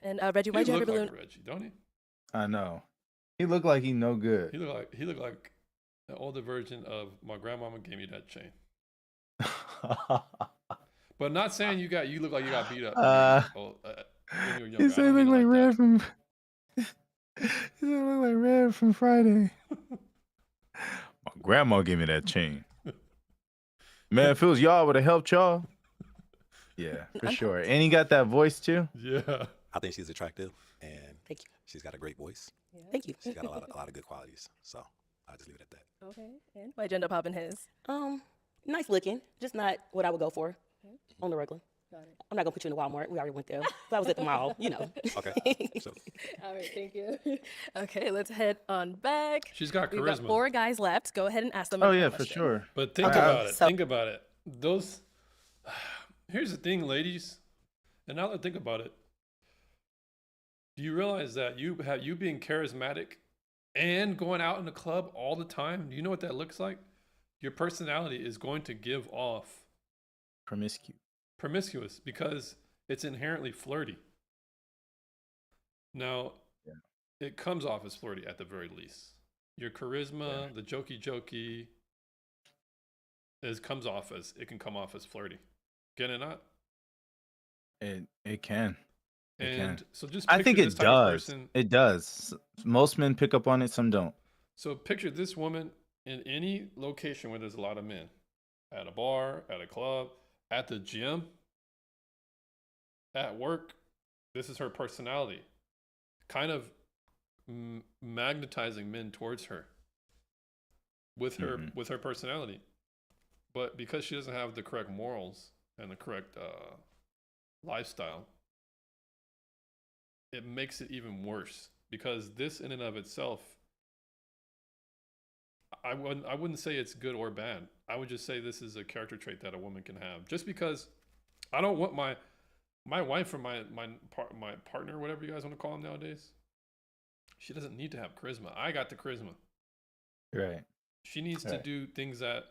And Reggie, He why'd you have your look balloon? like Reggie, don't he? I know. He looked like he no He good. looked like the older version of my grandmama gave me that chain. But not saying you look like you got beat up when you were younger. He said I don't look mean like that. Red from. He said look like Red from Friday. My grandma gave me that chain. Man, if it was y'all, would have helped y'all. Yeah, for sure. And he got that voice too. Yeah. I think she's attractive, and Thank you. she's got a great voice. Thank you. She's got a lot of good qualities. So I'll just leave it at that. Okay. And why'd you end up popping his? Nice looking, just not what I would go for on the regular. Got it. I'm not gonna put you in the Walmart. We already went there. If I was at the mall, you know. Okay. So All right, thank you. Okay, let's head on back. She's got We've got charisma. 4 guys left. Go ahead and ask them. Oh another yeah, for question. sure. But think Okay, about it. so- Think about it. Those. Here's the thing, ladies. And now that I think about it, do you realize that you being charismatic and going out in the club all the time? Do you know what that looks like? Your personality is going to give off promiscuous because it's inherently flirty. Now, it comes off as flirty at the very least. Your charisma, the jokey, can come off as flirty. Can it not? It can. It can. And so just I think picture it this type of does. person. It does. Most men pick up on it. Some don't. So picture this woman in any location where there's a lot of men, at a bar, at a club, at the gym, at work. This is her personality, kind of magnetizing men towards her with her personality. But because she doesn't have the correct morals and the correct lifestyle, it makes it even worse, because this in and of itself, I wouldn't say it's good or bad. I would just say this is a character trait that a woman can have. Just because I don't want my wife or my partner, whatever you guys want to call him nowadays, she doesn't need to have charisma. I got the charisma. Right. She needs to Right. do things that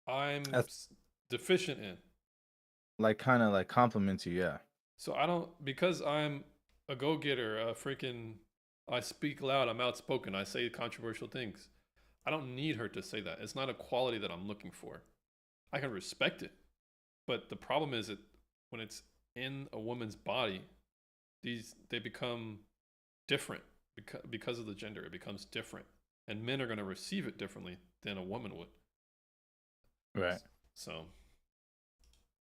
I'm deficient in. Like kind of like compliments you. Yeah. So I don't, because I'm a go-getter, I speak loud, I'm outspoken, I say controversial things. I don't need her to say that. It's not a quality that I'm looking for. I can respect it. But the problem is that when it's in a woman's body, they become different because of the gender, it becomes different, and men are going to receive it differently than a woman would. Right. So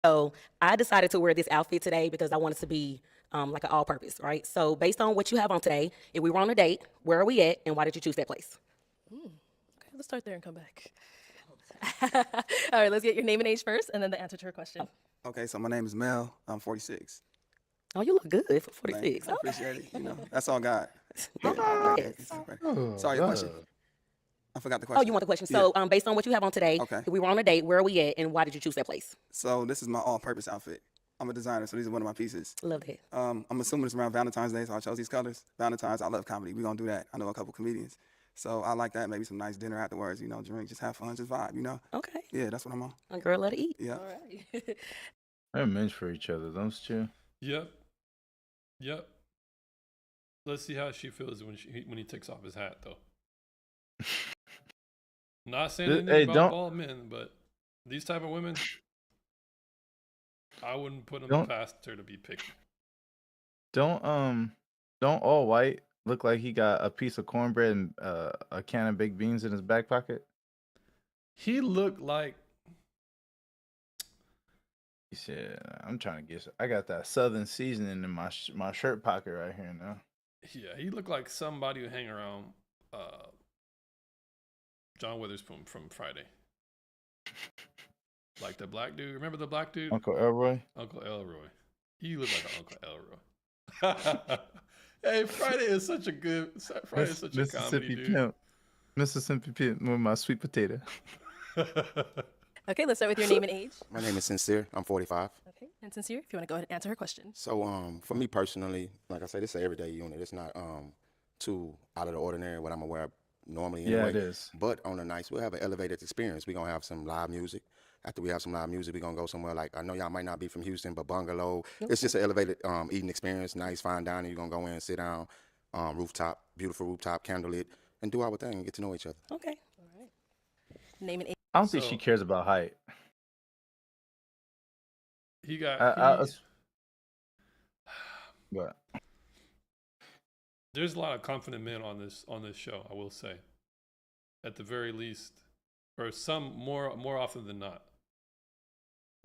So I decided to wear this outfit today because I wanted to be like an all-purpose, right? So based on what you have on today, if we were on a date, where are we at, and why did you choose that place? Okay, let's start there and come back. All right, let's get your name and age first, and then the answer to her question. Okay, so my name is Mel. I'm 46. Oh, you look good for Thank 46. you. I appreciate it. You know, that's all God. Yes. Sorry, your question. I forgot the question. Oh, you want the question? So based on what you have on today, Okay. if we were on a date, where are we at, and why did you choose that place? So this is my all-purpose outfit. I'm a designer, so these are one of my pieces. Love that. I'm assuming it's around Valentine's Day, so I chose these colors. Valentine's, I love comedy. We're gonna do that. I know a couple comedians. So I like that. Maybe some nice dinner afterwards, you know, drink, just have fun, just vibe, you know? Okay. Yeah, that's what I'm on. A girl love to eat. Yeah. All right. They're meant for each other, don't you? Yep. Let's see how she feels when he takes off his hat, though. Not saying anything Hey, about don't- all men, but these type of women, I wouldn't put them past her to be picky. Don't all white look like he got a piece of cornbread and a can of baked beans in his back pocket? He looked like, He said, "I'm trying to get. I got that Southern seasoning in my my shirt pocket right here now." yeah, he looked like somebody who hang around John Witherspoon from Friday. Like the black dude. Remember the black dude? Uncle Elroy. Uncle Elroy. He looked like an Uncle Elroy. Hey, Friday is such a comedy, Mississippi dude. pimp. Mississippi pimp with my sweet potato. Okay, let's start with your name and age. My name is Sincere. I'm 45. Okay, and Sincere, if you want to go ahead and answer her question. So for me personally, like I said, it's an everyday unit. It's not too out of the ordinary what I'm aware of normally anyway. Yeah, it is. But on the nights we'll have an elevated experience. We're gonna have some live music. After we have some live music, we're gonna go somewhere like, I know y'all might not be from Houston, but Bungalow. It's just an elevated eating experience, nice fine dining. You're gonna go in, sit down, rooftop, beautiful rooftop, candlelit, and do our thing and get to know each other. Okay. All right. Name and age. I don't think So- she cares about height. He got. But There's a lot of confident men on this show, I will say. At the very least, or some more often than not.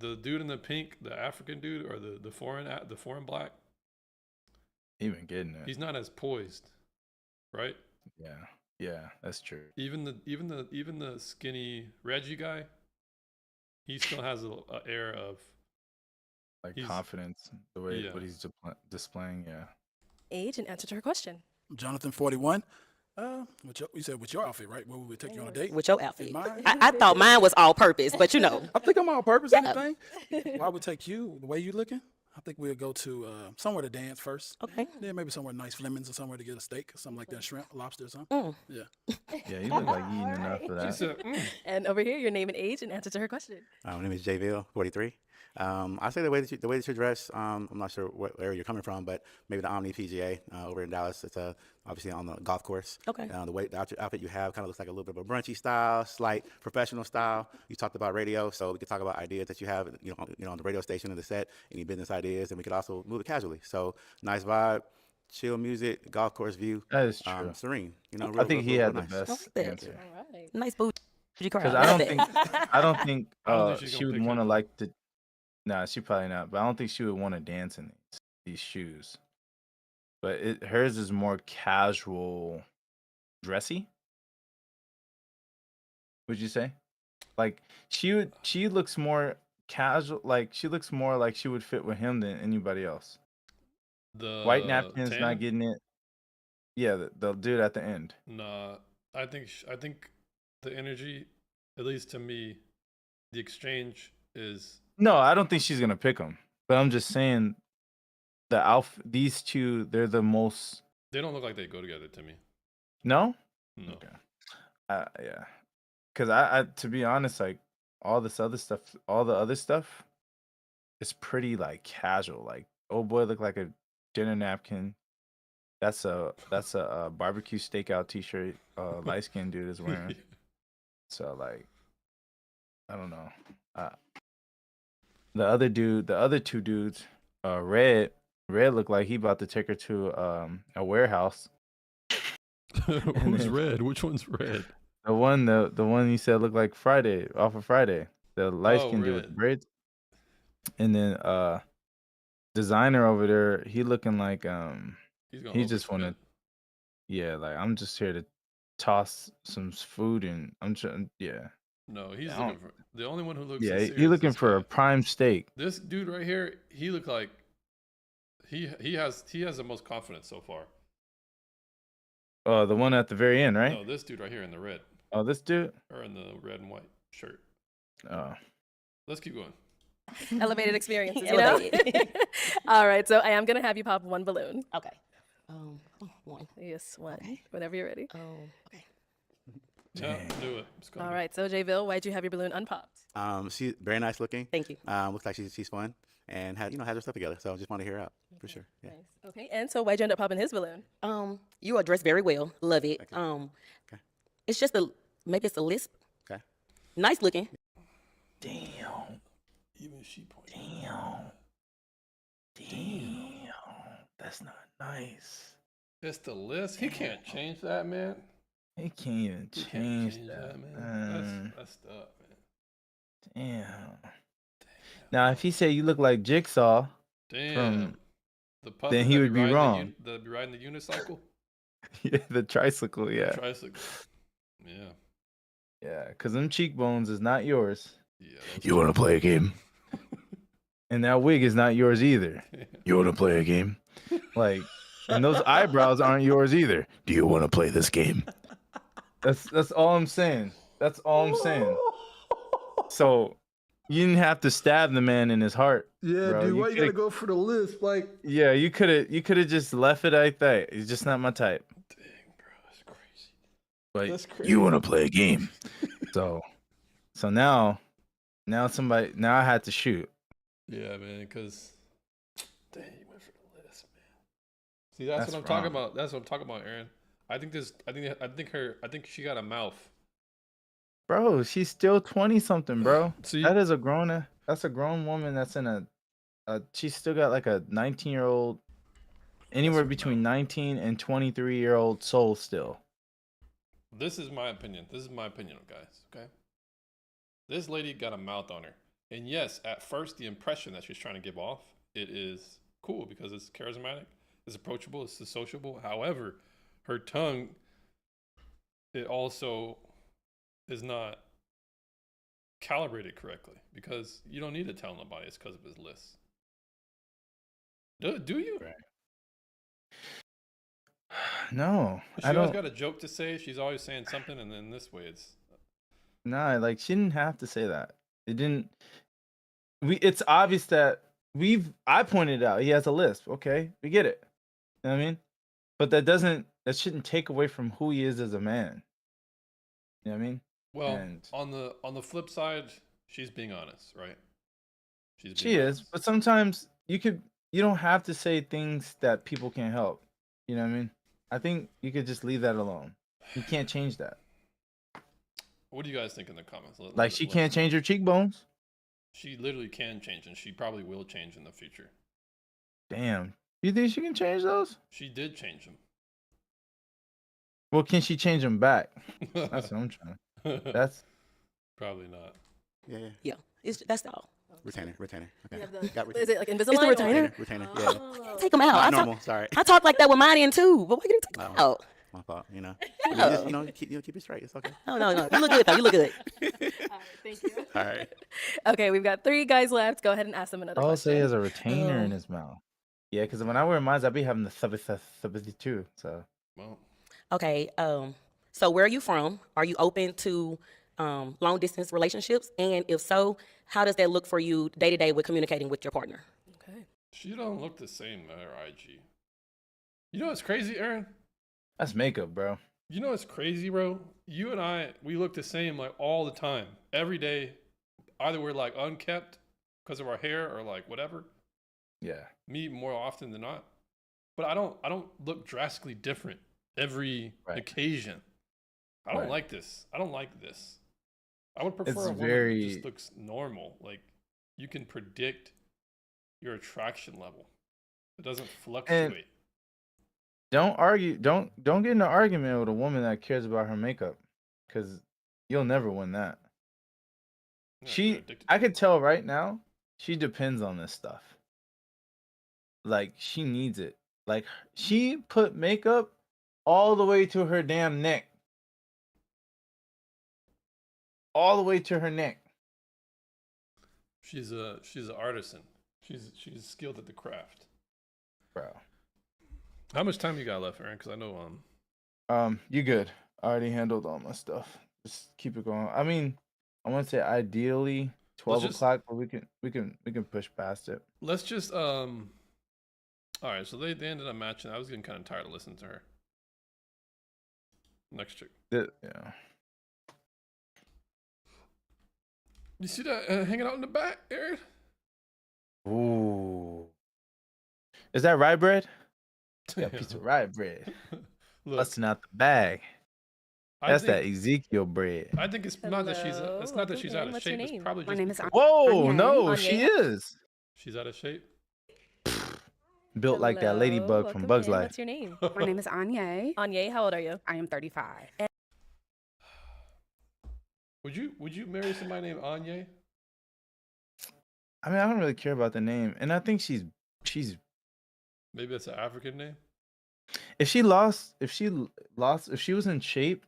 The dude in the pink, the African dude, or the foreign black, even getting it. he's not as poised, right? Yeah, that's true. Even the skinny Reggie guy, he still has a air of Like he's- confidence, the way yeah. what he's displaying. Yeah. Age and answer to her question. Jonathan, 41. You said with your outfit, right? Where we would take you on a date? With your outfit. Mine? I thought mine was all purpose, but you know. I think I'm all purpose. Yeah. Anything? Well, I would take you the way you looking. I think we'll go to somewhere to dance first. Okay. Yeah, maybe somewhere nice, Fleming's or somewhere to get a steak or something like that, shrimp, lobster or something. Mm. Yeah. Yeah, you look like you eating enough for She that. said, And over here, your name and age and answer to her question. My name is JVille, 43. I say the way that you dress. I'm not sure what area you're coming from, but maybe the Omni PGA over in Dallas. It's obviously on the golf course. Okay. The outfit you have kind of looks like a little bit of a brunchy style, slight professional style. You talked about radio, so we could talk about ideas that you have, on the radio station and the set, any business ideas, and we could also move it casually. So nice vibe, chill music, golf course view. That is true. Serene. I think he had the nice. best Okay. answer. All right. Nice booty crowd. Because I don't think I don't think she's she gonna would pick want to him. like to. Nah, she probably not. But I don't think she would want to dance in these shoes. But hers is more casual, dressy. Would you say? Like she looks more casual. Like she looks more like she would fit with him than anybody else. the White napkin's tan? not getting it. Yeah, the dude at the end. Nah, I think the energy, at least to me, the exchange is. No, I don't think she's gonna pick him. But I'm just saying, the outfit. These two, they're the most. They don't look like they go together to me. No. No. Okay. Yeah. Because I, to be honest, like all the other stuff, it's pretty like casual. Like, oh boy, look like a dinner napkin. That's a barbecue stakeout T-shirt. Light skinned dude is wearing. So like, I don't know. The other two dudes, Red looked like he about to take her to a warehouse. Who's then- red? Which one's red? The one you said looked like Friday, off of Friday. The light Oh, skin dude with the red. braids. And then designer over there, he looking like He's gonna he just wanna overspend. yeah, like I'm just here to toss some food and I'm trying yeah. No, he's I don't- looking for the only one who looks. Yeah, sincere he is looking this for a guy. prime steak. This dude right here, he looked like he has the most confidence so far. Oh, the one at the very end, right? No, this dude right here in the red Oh, this dude? or in the red and white shirt. Oh. Let's keep going. Elevated experiences, you know? All right, so I am going to have you pop one balloon. Okay. One. Yes, one. Okay. Whenever you're ready. Okay. Yeah, do it. Let's go. All right, so Jayville, why'd you have your balloon unpopped? She's very nice looking. Thank you. Looks like she's fun and has her stuff together. So I just want to hear her out for sure. Yeah. Nice. Okay, and so why'd you end up popping his balloon? You are dressed very well. Love it. Thank you. Okay. It's just maybe it's a lisp. Okay. Nice looking. Damn. Even she pointed. Damn. That's not nice. It's the list. He can't change that, man. He can't even He can't change change that, man. That's messed up, man. Damn. Now, if he said you look like Jigsaw, Damn. The puppet then he that would be riding the wrong. Be riding the unicycle. yeah, the tricycle, yeah, Tricycle. Yeah. yeah, because them cheekbones is not yours. Yeah. You want to play a game? And that wig is not yours either. You want to play a game? Like, and those eyebrows aren't yours either. Do you want to play this game? That's all I'm saying. That's all I'm saying. So you didn't have to stab the man in his heart. Yeah, bro. dude. Why you coulda- gotta go for the list? Like, Yeah, you could have just left it like that. It's just not my type. dang, bro, that's crazy. But That's crazy. you want to play a game. so now I had to shoot. Yeah, man. Because, dang, you went for the list, man. See, that's That's what I'm talking wrong. about. That's what I'm talking about, Aaron. I think she got a mouth. Bro, she's still 20 something, bro. See? That's a grown woman that's in she's still got like a 19-year-old, anywhere between 19 and 23-year-old soul still. This is my opinion. Guys. Okay. This lady got a mouth on her. And yes, at first, the impression that she's trying to give off, it is cool because it's charismatic, it's approachable, it's sociable. However, her tongue, it also is not calibrated correctly because you don't need to tell nobody it's because of his list. Do you? Right. No, She I always don't. got a joke to say. She's always saying something, and then this way it's Nah, like she didn't have to say that. It didn't. It's obvious that I pointed out he has a lisp. Okay, we get it. You know what I mean? But that shouldn't take away from who he is as a man. You know what I mean? well And- on the flip side, she's being honest, right? She's She being is, honest. but sometimes you don't have to say things that people can't help. You know what I mean? I think you could just leave that alone. You can't change that. What do you guys think in the comments? Like she can't change her cheekbones. She literally can change, and she probably will change in the future. Damn. You think she can change those? She did change them. Well, can she change them back? That's what I'm trying. That's probably not. Yeah. Yeah. That's all. Retainer. Okay. You have the- Got is it like It's Invisalign? the or- retainer. Retainer. Oh. Take them out. Not I normal. talk, Sorry. I talk like that with mine in too. But why you take them Oh. out? My fault. Yeah. Keep it straight. It's okay. No. You look good though. You look good. All right, thank you. All right. Okay, we've got 3 guys left. Go ahead and ask them another all I'll say question. is a retainer in his mouth. Yeah, because when I wear mine, I be having the subtlety too. So Well, Okay. So where are you from? Are you open to long distance relationships? And if so, how does that look for you day to day with communicating with your partner? Okay. she don't look the same on her IG. You know what's crazy, Aaron? that's makeup, bro. You know what's crazy, bro? You and I, we look the same like all the time, every day. Either we're like unkept because of our hair or like whatever. Yeah. Me more often than not, but I don't look drastically different every Right. occasion. I don't Right. like this. I don't like this. I would prefer It's a woman who very- just looks normal. Like you can predict your attraction level. It doesn't fluctuate. Don't argue. Don't get in an argument with a woman that cares about her makeup, because you'll never win that. Yeah, they're She, addicted I to it. could tell right now, she depends on this stuff. Like she needs it. Like she put makeup all the way to her damn neck, all the way to her neck. She's an artisan. She's skilled at the craft. Bro. How much time you got left, Aaron? Because I know You good? I already handled all my stuff. Just keep it going. I mean, I want to say ideally 12 just- o'clock, but we can push past it. let's just all right. So they ended up matching. I was getting kind of tired of listening to her. Next chick. Yeah. You see that hanging out in the back, Aaron? Ooh. Is that rye bread? Got a piece of rye bread. Look, Busting out the bag. I That's think, that Ezekiel bread. I think it's not that she's. Hello, It's not that welcome she's out in. of What's your shape. It's name? probably My just name is because Whoa, Anya. no, Anya. she is. she's out of shape. Built like that Hello, ladybug from welcome Bugs in. Life. What's your name? My name is Anya. Anya, how old are you? I am 35. Would you marry somebody named Anya? I mean, I don't really care about the name, and I think she's Maybe that's an African name. if she was in shape,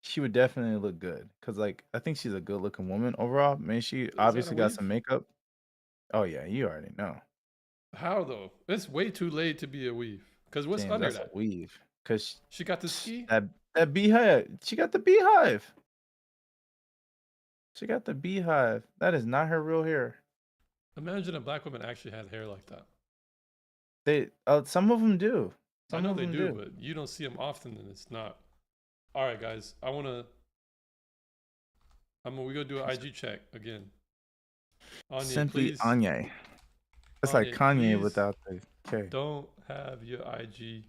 she would definitely look good. Cause like I think she's a good looking woman overall. I mean, she that a obviously got weave? some makeup. Oh yeah, you already know. How though? It's way too late to be a weave. Because what's James, under that's that? a weave. Cause She got the ski. that beehive. She got the beehive. She got the beehive. That is not her real hair. Imagine a black woman actually had hair like that. Some of them do. I know they do, but you don't see them often, and it's not. All right, guys. We gonna do an IG check again. Anya, Simply please, Anya. That's like Anya, Kanye please without the K. don't have your IG,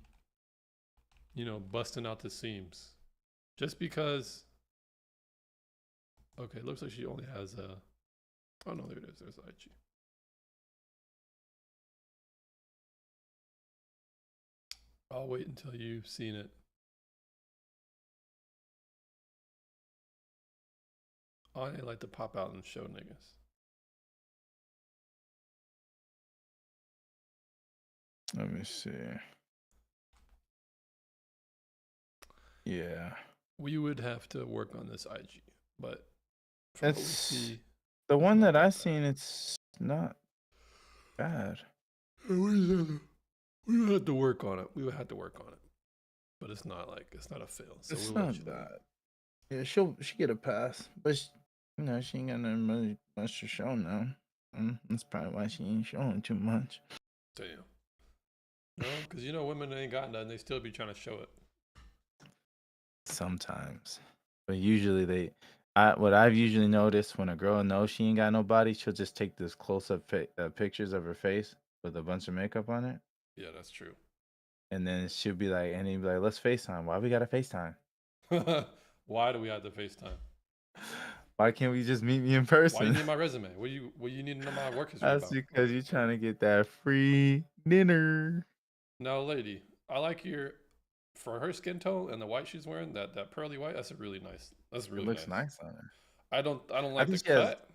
busting out the seams. Just because. Okay, looks like she only has a. Oh no, there it is. There's IG. I'll wait until you've seen it. I like to pop out and show niggas. Let me see. Yeah. We would have to work on this IG, but from what we It's see, the it's one not that I bad. seen, it's not bad. We would have to work on it. We would have to work on it, but it's not a fail. So It's we'll let not you know. bad. Yeah, she get a pass, but she ain't got nothing much to show now. That's probably why she ain't showing too much. Damn. No, because women ain't got nothing. They still be trying to show it. Sometimes, but usually what I've usually noticed when a girl knows she ain't got no body, she'll just take this close up pictures of her face with a bunch of makeup on it, Yeah, that's true. and then she'll be like, and he'd be like, let's FaceTime. Why we gotta FaceTime? Why do we have to FaceTime? Why can't we just meet me in Why you person? need my resume? What you need to know my work history That's about? because you're trying to get that free dinner. Now, lady, I like for her skin tone and the white she's wearing, that pearly white. That's really nice. That's really It looks nice. nice on her. I don't like the think she has- cut,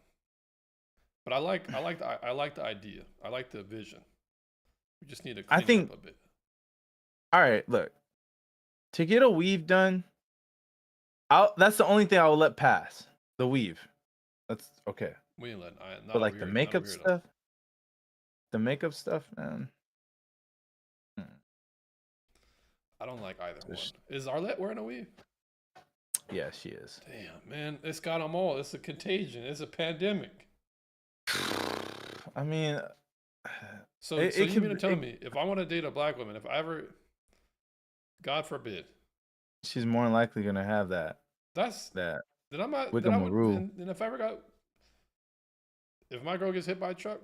but I like the idea. I like the vision. We just need to clean it up a bit. All right, look. To get a weave done, that's the only thing I will let pass. The weave. That's okay. We ain't letting. But like the makeup stuff, man. I don't like either one. Is Arlette wearing a weave? Yeah, she is. Damn, man, it's got them all. It's a contagion. It's a pandemic. I mean, So you mean to tell me if I want to date a black woman, if I ever, God forbid, she's more than likely gonna have that. Then I'm not. Wickamaroo. Then if I ever got, if my girl gets hit by a truck,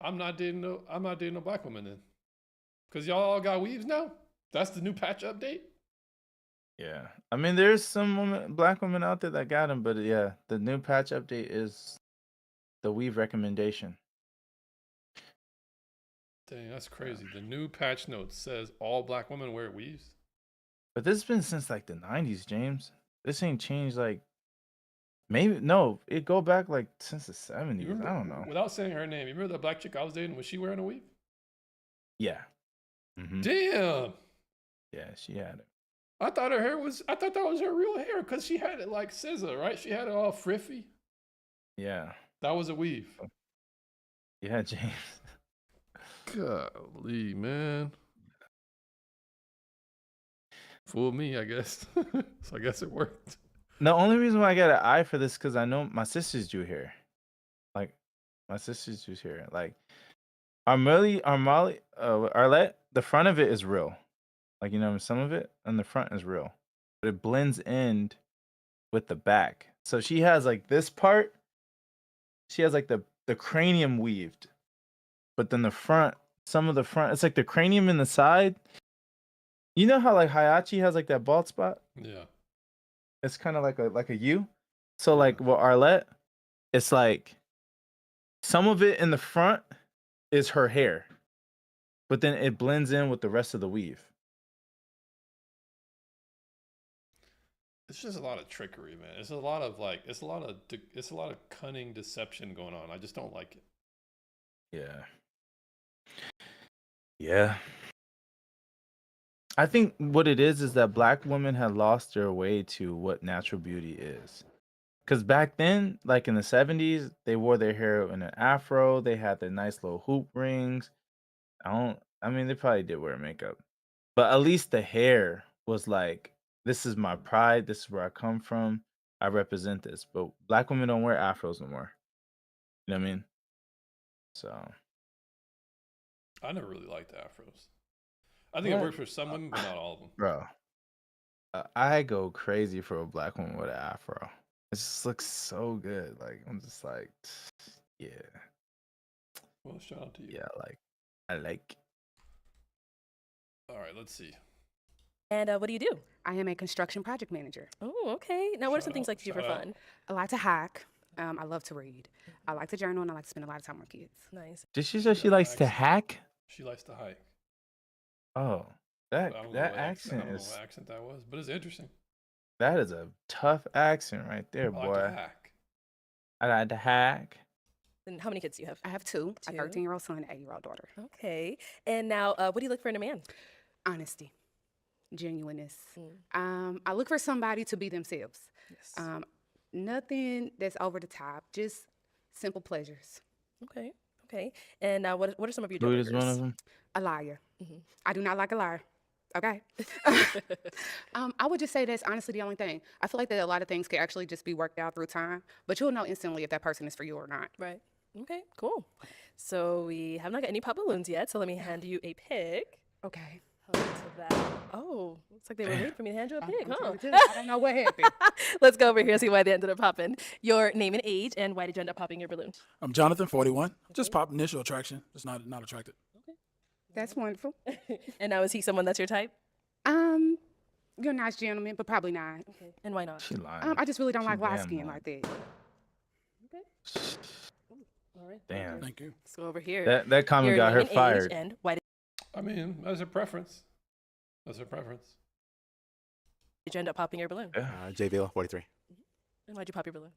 I'm not dating no black woman then, because y'all all got weaves now. That's the new patch update. Yeah, I mean, there's some black women out there that got them, but yeah, the new patch update is the weave recommendation. Dang, that's crazy. The new patch note says all black women wear weaves. But this has been since like the 90s, James. This ain't changed like maybe no, it go back like since the 70s. You remember, I don't know. Without saying her name, you remember that black chick I was dating? Was she wearing a weave? Yeah. Mhm. Damn. Yeah, she had it. I thought that was her real hair because she had it like scissor, right? She had it all friffy. Yeah. That was a weave. Yeah, James. Golly, man. Fooled me, I guess. So I guess it worked. The only reason why I got an eye for this because I know my sisters do hair. Like, my sisters do hair. Like, Arlette, the front of it is real. Like, you know, some of it on the front is real. But it blends in with the back. So she has like this part. She has like the cranium weaved. But then the front, some of the front, it's like the cranium in the side. You know how like Hayachi has like that bald spot? Yeah. It's kind of like a U. So like with Arlette, it's like some of it in the front is her hair, but then it blends in with the rest of the weave. It's just a lot of trickery, man. It's a lot of cunning deception going on. I just don't like it. Yeah. Yeah. I think what it is that black women had lost their way to what natural beauty is. Because back then, like in the 70s, they wore their hair in an afro. They had their nice little hoop rings. I mean, they probably did wear makeup. But at least the hair was like, this is my pride. This is where I come from. I represent this. But black women don't wear afros no more. You know what I mean? So. I never really liked the afros. I think it worked for some women, but not all of them. Bro, I go crazy for a black woman with an afro. It just looks so good. Like, I'm just like, yeah. Well, shout out to you. Yeah, like, I like. All right, let's see. And what do you do? I am a construction project manager. Oh, okay. Now, what are some things like to do for fun? I like to hack. I love to read. I like to journal, and I like to spend a lot of time with kids. Nice. Did she say she likes to hack? She likes to hike. Oh, I don't know that what accent I don't know is what accent that was, but it's interesting. that is a tough accent right there, I like boy. to hack. I like to hack. And how many kids do you have? I have two, a Two. 13-year-old son and an 8-year-old daughter. Okay. And now, what do you look for in a man? Honesty, genuineness. I look for somebody to be themselves. Yes. Nothing that's over the top, just simple pleasures. Okay. Okay. And now, what are some of your Louis deal is one of breakers? them. A liar. Mhm. I do not like a liar. Okay. I would just say that's honestly the only thing. I feel like that a lot of things can actually just be worked out through time, but you'll know instantly if that person is for you or not. Right. Okay, cool. So we have not got any pop balloons yet, so let me hand you a pick. Okay. Hold on to that. Oh, looks like they were waiting for me to hand you a pick, I'm huh? trying to tell you, I don't know what happened. Let's go over here and see why they ended up popping. Your name and age, and why did you end up popping your balloon? I'm Jonathan, 41. Just pop initial attraction. Just not attracted. That's wonderful. And now, is he someone that's your type? You're a nice gentleman, but probably not. Okay. And why not? She lying. I just really don't She like light damn skin lying. like that. All right. Damn. Thank you. Let's go over here. That comment Your got name her and age, fired. and why I mean, that's her preference. That's her preference. did you end up popping your balloon? JVille, 43. And why'd you pop your balloon?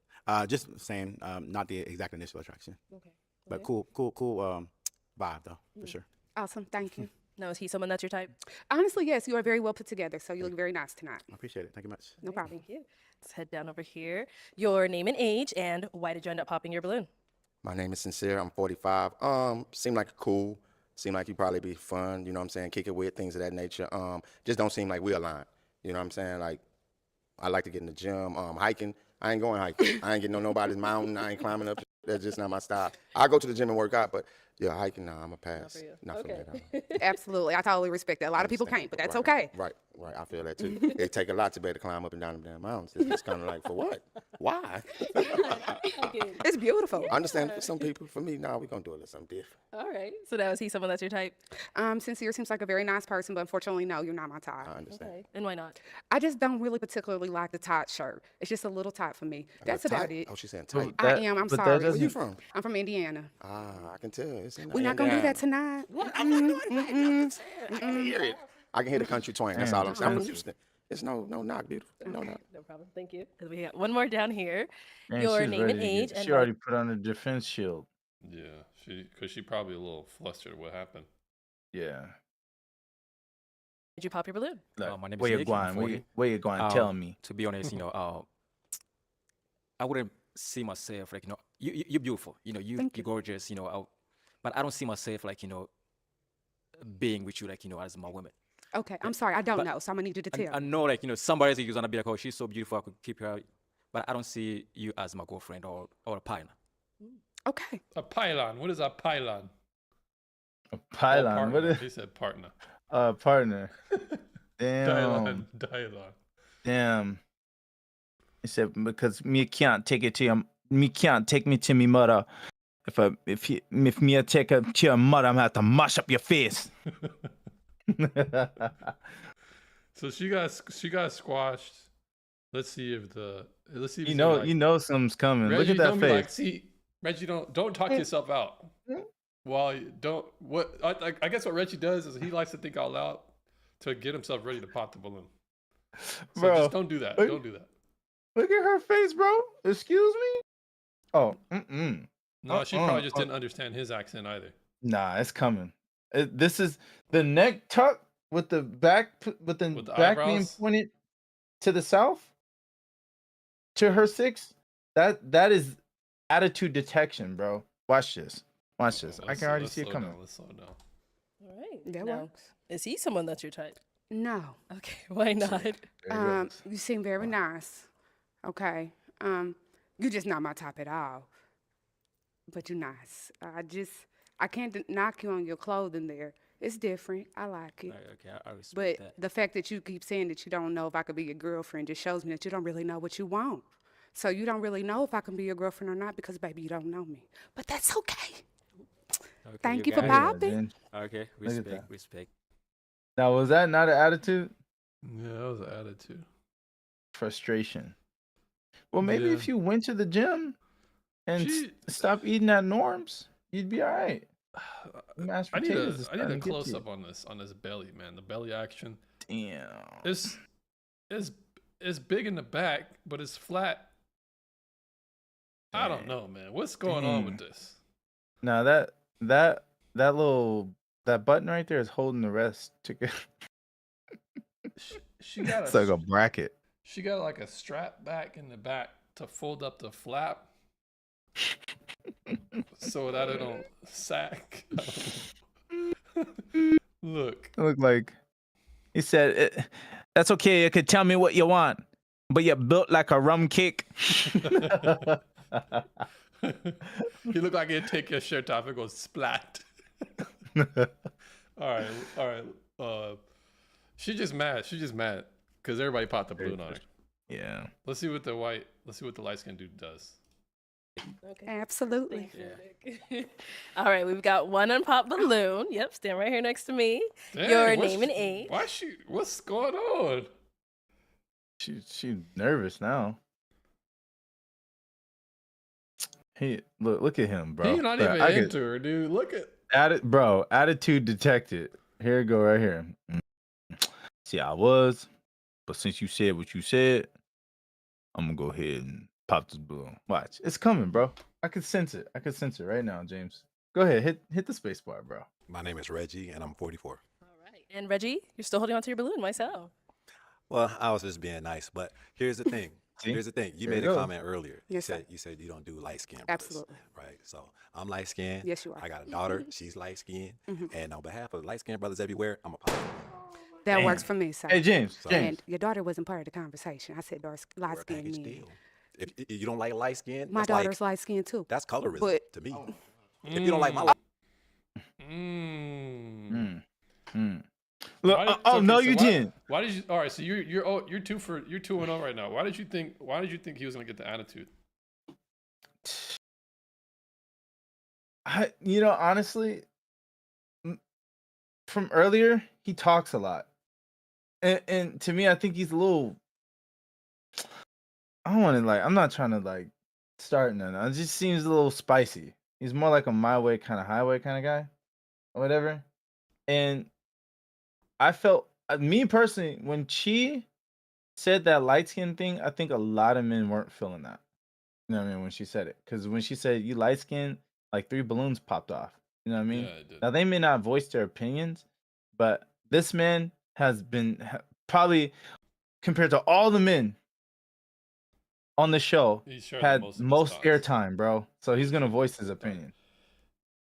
Just saying, not the exact initial attraction, Okay. but cool vibe though, for sure. Awesome. Thank you. Now, is he someone that's your type? Honestly, yes, you are very well put together, so you look very nice tonight. I appreciate it. Thank you much. No problem. Thank you. Let's head down over here. Your name and age, and why did you end up popping your balloon? My name is Sincere. I'm 45. Seem like cool. Seem like you probably be fun. You know what I'm saying? Kick it with things of that nature. Just don't seem like we align. You know what I'm saying? Like, I like to get in the gym. Hiking. I ain't going hiking. I ain't getting on nobody's mountain. I ain't climbing up. That's just not my style. I go to the gym and work out, but yeah, hiking. Nah, I'm a pass. for you. Not Okay. for me at all. Absolutely. I totally respect that. A lot of people can't, but that's okay. Right. Right, I feel that too. It take a lot to be able to climb up and down them damn mountains. It's kind of like, for what? Why? It's beautiful. I understand for some people. For me, nah, we're going to do a little something different. All right. So now is he someone that's your type? Sincere seems like a very nice person, but unfortunately, no, you're not my type. I understand. Okay. And why not? I just don't really particularly like the tight shirt. It's just a little tight for me. That's about it. Oh, she's saying tight. I am. I'm but that sorry. Where you doesn't- from? I'm from Indiana. Ah, I can tell. It's in We're not gonna do that Indiana. tonight. What? I'm not doing that. I'm just saying. I can hear it. I can hear the country twang. That's all I'm saying. I'm from Houston. It's no knock, beautiful. No knock. No problem. Thank you. 'Cause we got one more down here. Man, Your she's name ready and to age. get- And She already put on a defense shield. Yeah, because she probably a little flustered at what happened. Yeah. did you pop your balloon? Look, My name is where you Nick, I'm going? Where 40. where you going? Tell me. To be honest, I wouldn't see myself like, you're beautiful, you're gorgeous, but I don't see myself like, being with you, like, as my woman. Okay, I'm sorry. I don't But know, so I'm gonna need you to tell. I know, like, somebody else is gonna be like, oh, she's so beautiful, I could keep her, but I don't see you as my girlfriend or a partner. Okay. A pylon. What is a pylon? A pylon. partner. What is? He said partner. Partner. Damn. Dialogue. Damn. He said because me can't take it to your. Me can't take me to me mother. If me take her to your mother, I'm gonna have to mash up your face. So she got squashed. Let's see if you it's know like, you know something's coming. Reggie, Look at don't that be face. like, see, Reggie, don't talk yourself out. Well, you don't. What I guess what Reggie does is he likes to think out loud to get himself ready to pop the balloon. So Bro, just don't do that. look- Don't do that. Look at her face, bro. Excuse me. Oh, No, she probably just didn't understand his accent either. Nah, it's coming. This is the neck tuck with the back with the back being eyebrows? pointed to the south to her 6. That is attitude detection, bro. Watch this. Watch this. I can already see it coming. Let's slow down. All right. That now, works. is he someone that's your type? No. Okay. Why not? There it goes. You seem very nice. Okay. You're just not my type at all. But you're nice. I can't knock you on your clothing there. It's different. I like it. Okay, I respect But that. the fact that you keep saying that you don't know if I could be your girlfriend just shows me that you don't really know what you want. So you don't really know if I can be your girlfriend or not because, baby, you don't know me. But that's okay. Okay, Thank you for got it. Yeah, popping. man. Okay, Look at respect, respect. Now, was that not an attitude? Yeah, that was an attitude. Frustration. Well, maybe Yeah. if you went to the gym and She- stop eating at Norms, you'd be all right. Mashed I need potatoes is a starting to get close you. up on this belly, man. The belly action. Damn. It's big in the back, but it's flat. I don't know, man. What's going on with this? Now that button right there is holding the rest together. She got It's like a bracket. She got like a strap back in the back to fold up the flap so that it don't sack. Look. Look like he said, "That's okay. You could tell me what you want, but you're built like a rum cake." You look like you'd take your shirt off and go splat. All right. She's just mad because everybody popped the balloon on her. Yeah. Let's see what the light skinned dude does. Okay. Absolutely. All right, we've got one unpopped balloon. Yep, stand right here next to me. Dang, Your what's name and age. What's going on? She's nervous now. Hey, look at him, bro. He's not Look, even I get- into her, dude. Look at Bro, attitude detected. Here it go right here. See, I was, but since you said what you said, I'm gonna go ahead and pop this balloon. Watch, it's coming, bro. I can sense it. I can sense it right now, James. Go ahead, hit the space bar, bro. My name is Reggie, and I'm 44. All right. And Reggie, you're still holding on to your balloon. Why so? Well, I was just being nice, but here's the thing. See? Here's the thing. You There made you a go. comment earlier. Yes, sir. You said you don't do light skin. Absolutely. Right. So I'm light skinned. Yes, you are. I got a daughter. She's light skinned. Mhm. And on behalf of light skinned brothers everywhere, I'm a pop. That Damn. works for me, sir. Hey, James. So- James. And your daughter wasn't part of the conversation. I said light We're a skinned package men. deal. If you don't like light skin, My that's daughter's like, light skinned too. that's colorism But to me. If you don't like my light, Look, Why did- oh okay, no, so you why- didn't. Why did you? All right, so you're 2-0 right now. Why did you think he was gonna get the attitude? Honestly, from earlier, he talks a lot, and to me, I think he's a little. I don't want to I'm not trying to start none. It just seems a little spicy. He's more like a my way kind of highway kind of guy, or whatever. And I felt, me personally, when she said that light skin thing, I think a lot of men weren't feeling that. You know what I mean? When she said it, because when she said you light skin, like 3 balloons popped off. You know what I mean? Yeah, it did. Now they may not voice their opinions, but this man has been probably compared to all the men on the show He shared the had most of his most thoughts. airtime, bro. So he's gonna shared voice most his of his thoughts. opinion.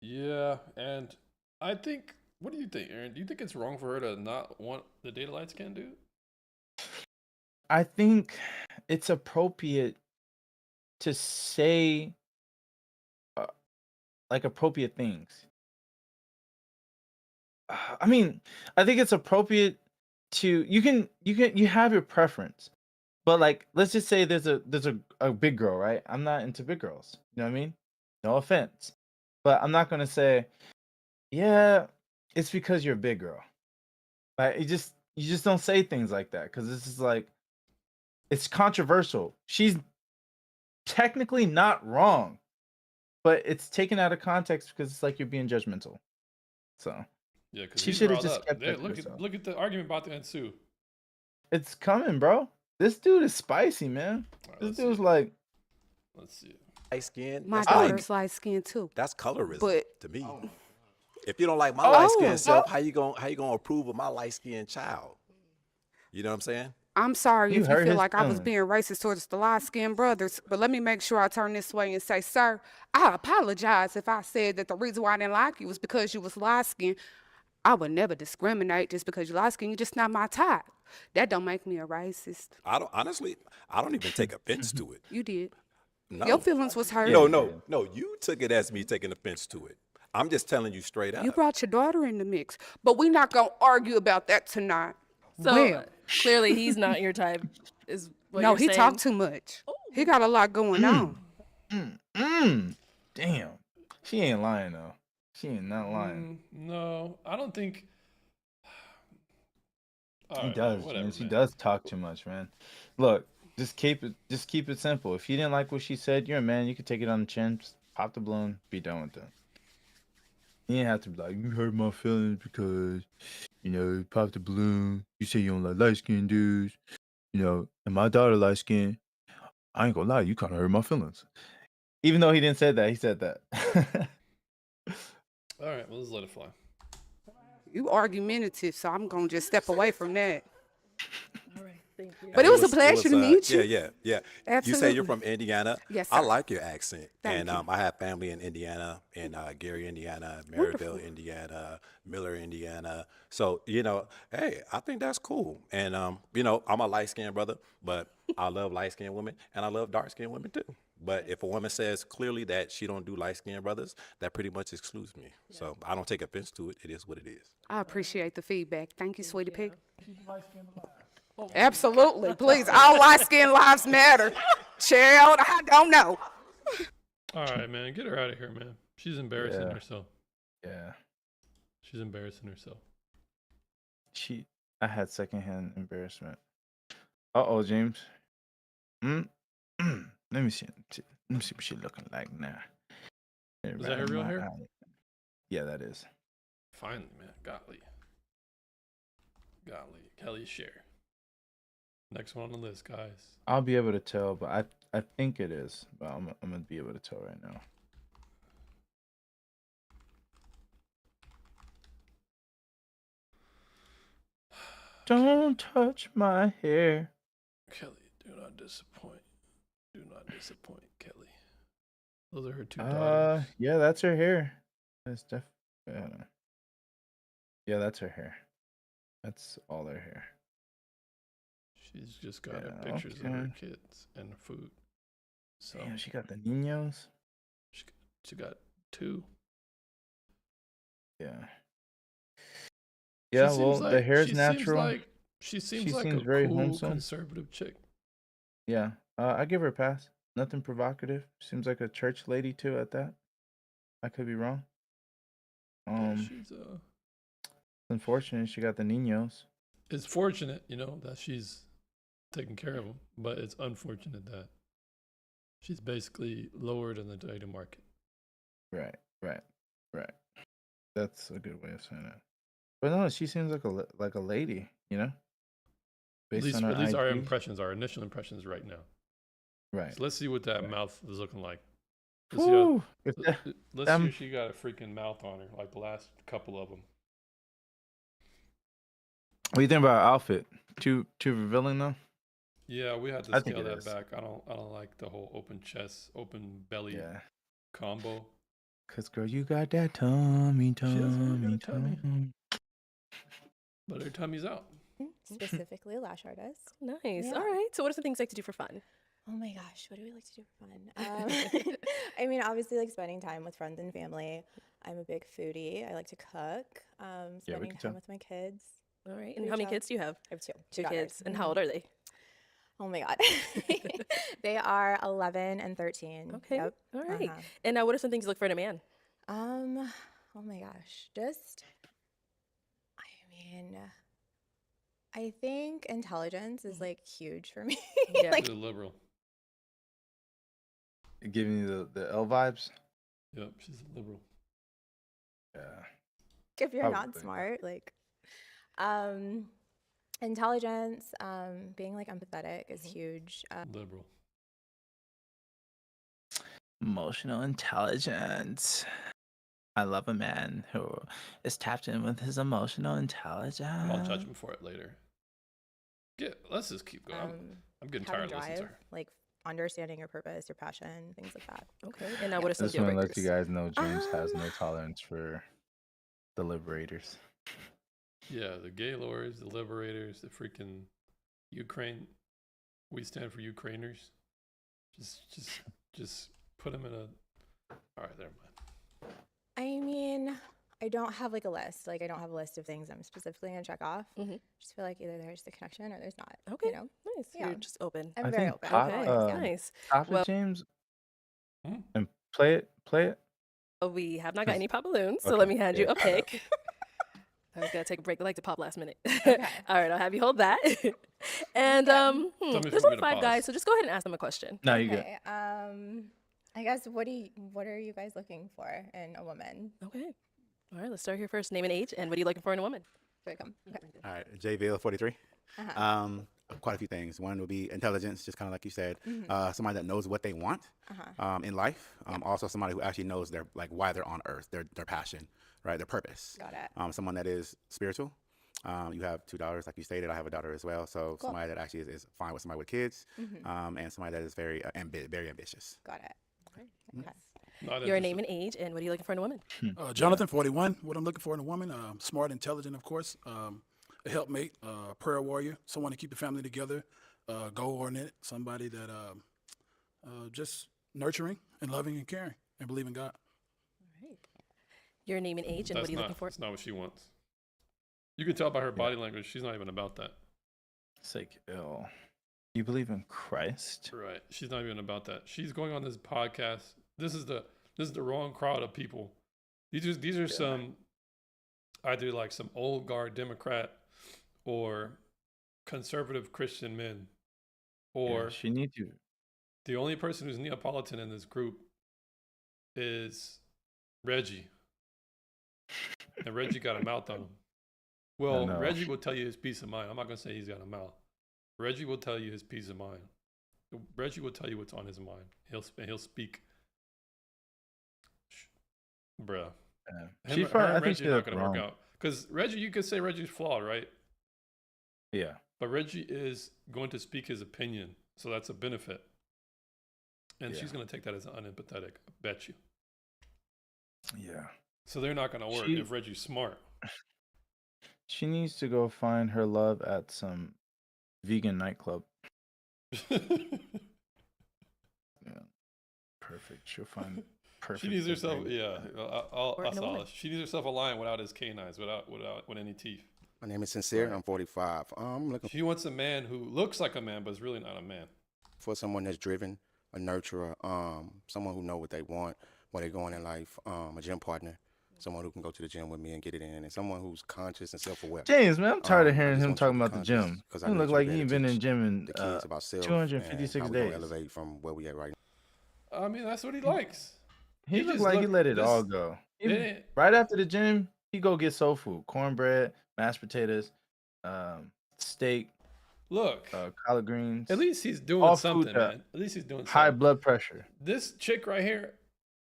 Yeah, and I think. What do you think, Aaron? Do you think it's wrong for her to not want the data light skin dude? I think it's appropriate to say appropriate things. I mean, I think it's appropriate to you have your preference, but let's just say there's a big girl, right? I'm not into big girls. You know what I mean? No offense, but I'm not gonna say, yeah, it's because you're a big girl. Like you just don't say things like that because this is it's controversial. She's technically not wrong, but it's taken out of context because it's like you're being judgmental. So Yeah, because she he's should have riled just up. kept There, that to look herself. at the argument about to ensue. It's coming, bro. This dude is spicy, man. All right, This let's see dude's it. Let's see it. Light skin. My That's like daughter's light skinned too. that's colorism But to me. If you don't like my Oh, light skinned oh. self, how you gonna approve of my light skinned child? You know what I'm saying? I'm sorry You if you hurt feel his like I was feelings. being racist towards the light skinned brothers, but let me make sure I turn this way and say, sir, I apologize if I said that the reason why I didn't like you was because you was light skinned. I would never discriminate just because you light skinned. You're just not my type. That don't make me a racist. I don't even take offense to it. You did. No. Your feelings was hurt. No. You took it as me taking offense to it. I'm just telling you straight up. You brought your daughter in the mix, but we're not gonna argue about that tonight. So Well, clearly he's not your type. Is what no, you're he saying. talked too much. He got a lot going on. Damn. She ain't lying though. She ain't not lying. No, I don't think. All He right, does, whatever, man. She man. does talk too much, man. Look, just keep it simple. If you didn't like what she said, you're a man. You could take it on the chin, just pop the balloon, be done with it. You didn't have to be like, you hurt my feelings because, you pop the balloon. You say you don't like light skinned dudes, and my daughter light skinned. I ain't gonna lie, you kind of hurt my feelings. Even though he didn't say that, he said that. All right, well, let's let it fly. You argumentative, so I'm gonna just step away from that. All right, thank you. But it was a pleasure to meet you. Yeah. You say Absolutely. you're from Indiana. Yes, I sir. like your accent. Thank And you. I have family in Indiana, in Gary, Indiana, Maryville, Indiana, Miller, Indiana. So, hey, I think that's cool. And, I'm a light-skinned brother, but I love light-skinned women, and I love dark-skinned women too. But if a woman says clearly that she don't do light-skinned brothers, that pretty much excludes me. So I don't take offense to it. It is what it is. I appreciate the feedback. Thank you, sweetie pig. Absolutely, please. All light-skinned lives matter. Child, I don't know. All right, man, get her out of here, man. She's embarrassing Yeah. herself. Yeah. She's embarrassing herself. I had secondhand embarrassment. Uh-oh, James. Let me see what she looking like now. Is that her real hair? Yeah, that is. Finally, man. Golly. Kelly Share. Next one on the list, guys. I'll be able to tell, but I think it is. But I'm gonna be able to tell right now. Don't touch my hair. Kelly, do not disappoint. Do not disappoint, Kelly. Those are her two daughters. Yeah, that's her hair. That's yeah, that's her hair. That's all her hair. She's just got her Yeah, pictures of her okay. kids and her food. So Damn, she got the niños. she got 2. Yeah. Yeah, seems well, the like hair is she seems natural. like she seems She like seems a very cool wholesome. conservative chick. Yeah, I give her a pass. Nothing provocative. Seems like a church lady too. At that, I could be wrong. Yeah, she's Unfortunate she got the niños. it's fortunate, you know, that she's taking care of them, but it's unfortunate that she's basically lowered in the dating market. Right. That's a good way of saying it. But no, she seems like a lady, you know. Based on her At least our IG. impressions, our initial impressions right now. Right. So let's see what that Right. mouth is looking like. Whew, if Let's that- see them- if she got a freaking mouth on her, like the last couple of them. What do you think about her outfit? Too revealing though. Yeah, we had to I think scale it that is. back. I don't like the whole open chest, open belly Yeah. combo. Cause girl, you got that tummy, She does really got a tummy. tummy. But her tummy's out. Specifically a lash artist. Nice. Yeah. All right. So, what are some things you like to do for fun? Oh my gosh, what do we like to do for fun? I mean, obviously, like spending time with friends and family. I'm a big foodie. I like to cook. Spending can time tell. with my kids. All right. Do And your how many job. kids do you have? I have two. Two daughters. kids. And how old are they? Oh my god, they are 11 and 13. Okay. Yep. All right. Uh-huh. And now, what are some things you look for in a man? Oh my gosh, just. I mean, I think intelligence is like huge for me. Yeah. like She's a liberal. Giving you the L vibes. Yep, she's a liberal. Yeah. if you're not Probably. smart, like intelligence, being like empathetic is huge. Liberal. Emotional intelligence. I love a man who is tapped in with his emotional intelligence. I'll judge him for it later. Let's just keep going. I'm getting having tired of listening to drive, her. like understanding your purpose, your passion, things like that. Okay. And now, what are I some just deal want to breakers? let you guys know James has no Um, tolerance for the liberators. Yeah, the gay lords, the liberators, the freaking Ukraine. We stand for Ukrainers. Just put them in a. All right, never mind. I mean, I don't have like a list. Like I don't have a list of things I'm specifically gonna check off. Just feel like either there's the connection or there's not. Okay. You know? Nice. Yeah. You're just open. I'm I very think open. top, always, yeah. Nice. Top Well- it, James, Hmm? and play it. We have not got Yes. any pop balloons, so Okay, let me hand you yeah. a pick. I was gonna take a break. I like to pop last minute. Okay. All right, I'll have you hold that. And Tell me if there's you want only me to 5 guys, pause. so just go ahead and ask them a question. No, you good. Okay. I guess what are you guys looking for in a woman? Okay. All right, let's start here first. Name and age, and what are you looking for in a woman? Here we come. Okay. All right, J Bill 43. Uh-huh. Quite a few things. One would be intelligence, just kind of like you said. Mhm. Somebody that knows what they want Uh-huh. in life. Also, somebody who actually knows their like why they're on Earth, their passion, right, their purpose. Got it. Someone that is spiritual. You have 2 daughters, like you stated. I have a daughter as well. So Cool. somebody that actually is fine with somebody with kids, Mhm. and somebody that is very very ambitious. Got it. Okay. Not Your interested. name and age, and what are you looking for in a woman? Jonathan, 41. What I'm looking for in a woman, smart, intelligent, of course, a helpmate, prayer warrior, someone to keep the family together, goal-oriented, somebody that just nurturing and loving and caring and believe in God. All right. Your name and age, and what are you looking for? That's not what she wants. You can tell by her body language. She's not even about that. It's like, ill. You believe in Christ? Right. She's not even about that. She's going on this podcast. This is the wrong crowd of people. These are some either like some old guard Democrat or conservative Christian men. Or She needs you. the only person who's Neapolitan in this group is Reggie. And Reggie got a mouth on him. Well, know. Reggie will tell you his peace of mind. I'm not going to say he's got a mouth. Reggie will tell you his peace of mind. Reggie will tell you what's on his mind. He'll speak. Bruh. She Her probably, and I think Reggie she are not looked going to work wrong. out. Because Reggie, you could say Reggie's flawed, right? Yeah. But Reggie is going to speak his opinion. So that's a benefit. And she's Yeah. going to take that as unempathetic. I bet you. Yeah. So they're not going to work She- if Reggie's smart. She needs to go find her love at some vegan nightclub. Yeah. Perfect. She'll find perfect. She needs herself, agreement. yeah. Or in a woman. She needs herself a lion without his canines, without any teeth. My name is Sincere. Right. I'm 45. I'm looking She wants a man who looks like a man, but is really not a man. for someone that's driven, a nurturer, someone who know what they want, where they're going in life, a gym partner, someone who can go to the gym with me and get it in, and someone who's conscious and self-aware. James, man, I'm tired of I hearing just him want you to talking be about the conscious gym. because I He need look you to like be he able ain't to been in teach gym in the kids about self and 256 how we gonna days. elevate from where we at right now. I mean, that's what he likes. He look just like he let it all this- go. they- Right after the gym, he go get soul food, cornbread, mashed potatoes, steak, Look, collard greens. at least he's doing all food something, that- man. At least he's doing high something. blood pressure. This chick right here,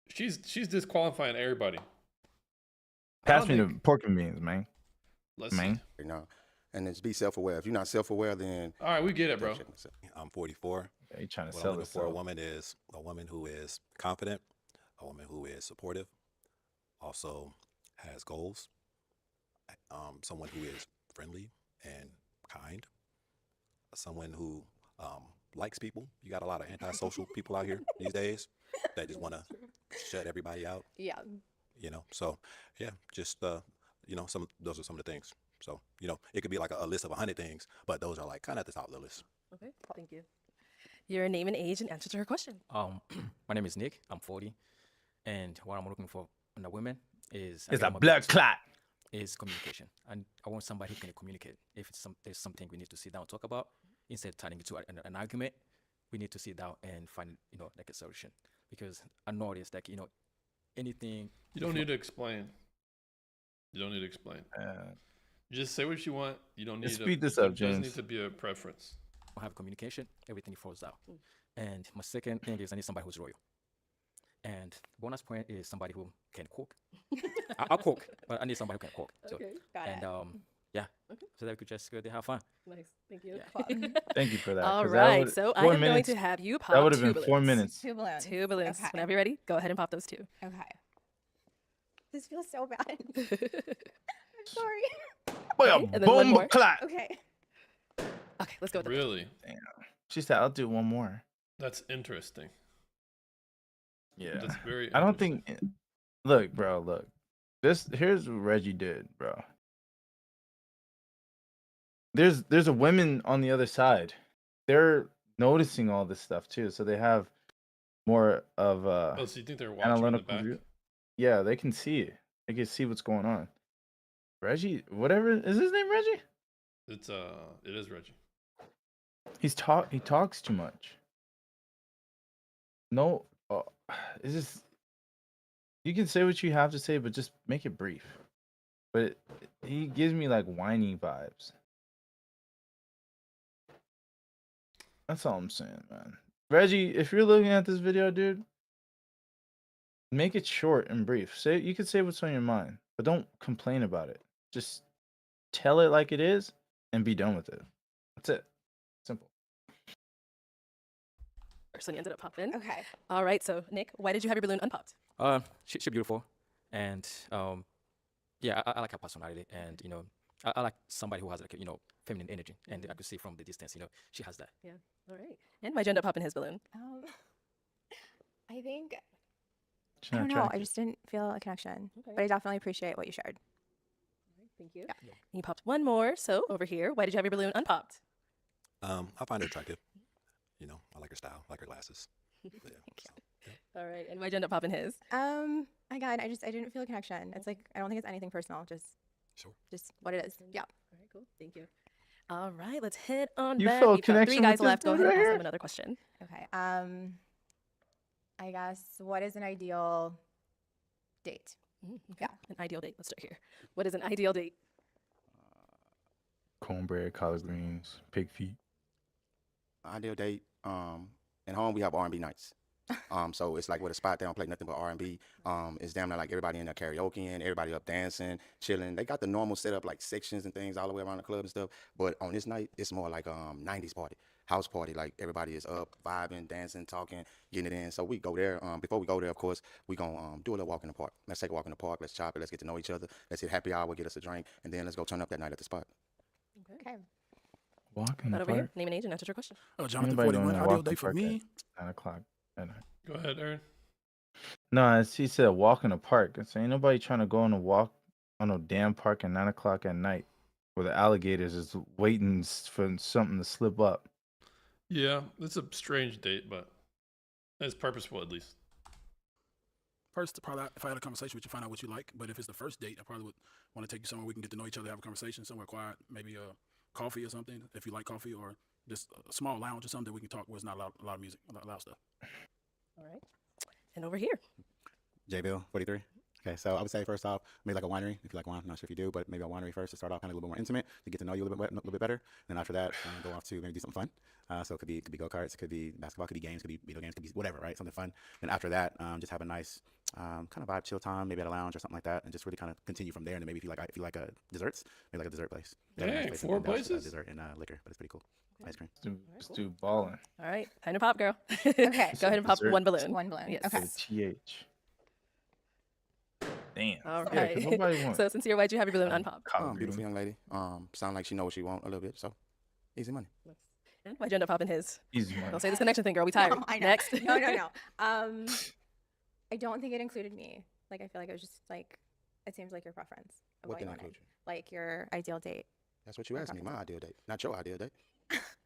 she's disqualifying everybody. Pass don't me the think- pork and beans, man. Let's Man. see. Right now, and just be self-aware. If you're not self-aware, then All right, we get it, bro. I'm 44. Yeah, he trying to What I'm sell looking us. for a woman is a woman who is confident, a woman who is supportive, also has goals, someone who is friendly and kind, someone who likes people. You got a lot of antisocial people out here these days that just want to shut everybody out. Yeah. You know, so yeah, just you know, those are some of the things. So you know, it could be like a list of 100 things, but those are like kind of at the top of the list. Okay, thank you. Your name and age and answer to her question. My name is Nick. I'm 40, and what I'm looking for in a woman is It's again, a I'm blood big- clot. Is communication, and I want somebody who can communicate. If there's something we need to sit down and talk about, instead of turning it to an argument, we need to sit down and find like a solution. Because I noticed like anything. You don't need to explain. You don't need to explain. Just say what you want. You don't need to speed this there up, doesn't James. need to be a preference. I have communication, everything falls out. And my second thing is I need somebody who's loyal. And bonus point is somebody who can cook. I'll cook, but I need somebody who can cook. So, Okay, got and it. yeah, so that we could just go there have fun. Nice, thank you. Thank you for that. All 'cause that right, would've- so I 4 am going minutes- to have you pop That would have two been 4 balloons. minutes. Two balloons. Two balloons. Okay. Whenever you're ready, go ahead and pop those two. Okay. This feels so bad. I'm sorry. Boy, a Okay, and then one more. bomb clot. Okay. Okay, let's go with the Really? She said, "I'll do one more." That's interesting. Yeah. That's very I don't think. Look, bro. Look. Here's what Reggie did, bro. There's a women on the other side. They're noticing all this stuff too, so they have more of Oh, so you think they're watching in the analytical back? view. Yeah, they can see it. They can see what's going on. Reggie, whatever is his name, Reggie? It is Reggie. He talks too much. No, it's just you can say what you have to say, but just make it brief. But he gives me like whiny vibes. That's all I'm saying, man. Reggie, if you're looking at this video, dude, make it short and brief. You can say what's on your mind, but don't complain about it. Just tell it like it is and be done with it. That's it. Simple. person you ended up popping. Okay. All right, so Nick, why did you have your balloon unpopped? She's beautiful, and yeah, I like her personality, and I like somebody who has like feminine energy, and I could see from the distance, she has that. Yeah. All right. And why'd you end up popping his balloon? I think She's I not don't know. I attractive. just didn't feel a connection, Okay. but I definitely appreciate what you shared. Thank you. Yeah. You popped one more. So over here, why did you have your balloon unpopped? I find her attractive. I like her style, I like her glasses. But yeah, All right. And why'd you end up popping his? Again, I didn't feel a connection. It's like I don't think it's anything personal. Just what it is. Yeah. All right, cool. Thank you. All right, let's hit on You back. feel a We've got three connection guys with this left. Go dude ahead and right ask here? them another question. Okay. I guess what is an ideal date? Okay. An ideal date. Let's start here. What is an ideal date? Cornbread, collard greens, pig feet. Ideal date. At home we have R&B nights. So it's like with a spot they don't play nothing but R&B. It's damn near like everybody in there karaokeing, everybody up dancing, chilling. They got the normal setup like sections and things all the way around the club and stuff. But on this night, it's more like 90s party, house party. Like everybody is up, vibing, dancing, talking, getting it in. So we go there. Before we go there, of course, we gonna do a little walk in the park. Let's take a walk in the park. Let's chop it. Let's get to know each other. Let's hit happy hour, get us a drink, and then let's go turn up that night at the spot. Okay. Walk in the Right over here. park. Name and age and answer your question. Oh, Jonathan, Anybody doing 41. a Ideal walk in day the for park me. at 9 o'clock at night. Go ahead, Aaron. No, he said walk in the park. I say ain't nobody trying to go on a walk on a damn park at 9 o'clock at night. where the alligators is waiting for something to slip up. Yeah, it's a strange date, but it's purposeful at least. First, probably if I had a conversation with you, find out what you like. But if it's the first date, I probably would want to take you somewhere we can get to know each other, have a conversation somewhere quiet, maybe coffee or something, if you like coffee, or just a small lounge or something that we can talk where it's not a lot of music, a lot of loud stuff. All right. And over here. J Bill, 43. Okay, so I would say first off, maybe like a winery. If you like wine, I'm not sure if you do, but maybe a winery first to start off kind of a little bit more intimate, to get to know you a little bit better. Then after that, go off to maybe do something fun. So it could be go-karts, it could be basketball, it could be games, it could be video games, it could be whatever, right? Something fun. Then after that, just have a nice kind of vibe, chill time, maybe at a lounge or something like that, and just really kind of continue from there. And then maybe if you like desserts, maybe like a dessert place. Yeah, Dang, nice place in 4 Dallas for, places? dessert and liquor, but it's pretty cool. Ice cream. Let's do balling. All right. Time to pop, girl. Okay. Go ahead and pop Dessert. one balloon. One balloon. Yes. Okay. TH. Damn. All Yeah, right. 'cause nobody wants. So since you're white, you have your balloon unpopped. collard Beautiful green. young lady. Sound like she know what she want a little bit. So easy money. And why'd you end up popping his? Easy money. Don't say this connection thing, girl. We tired. No, I know. Next. No. I don't think it included me. Like, I feel like it was just like, it seems like your preference of What what you didn't wanted. include you? Like your ideal date. That's what you asked me. My ideal date, not your ideal date.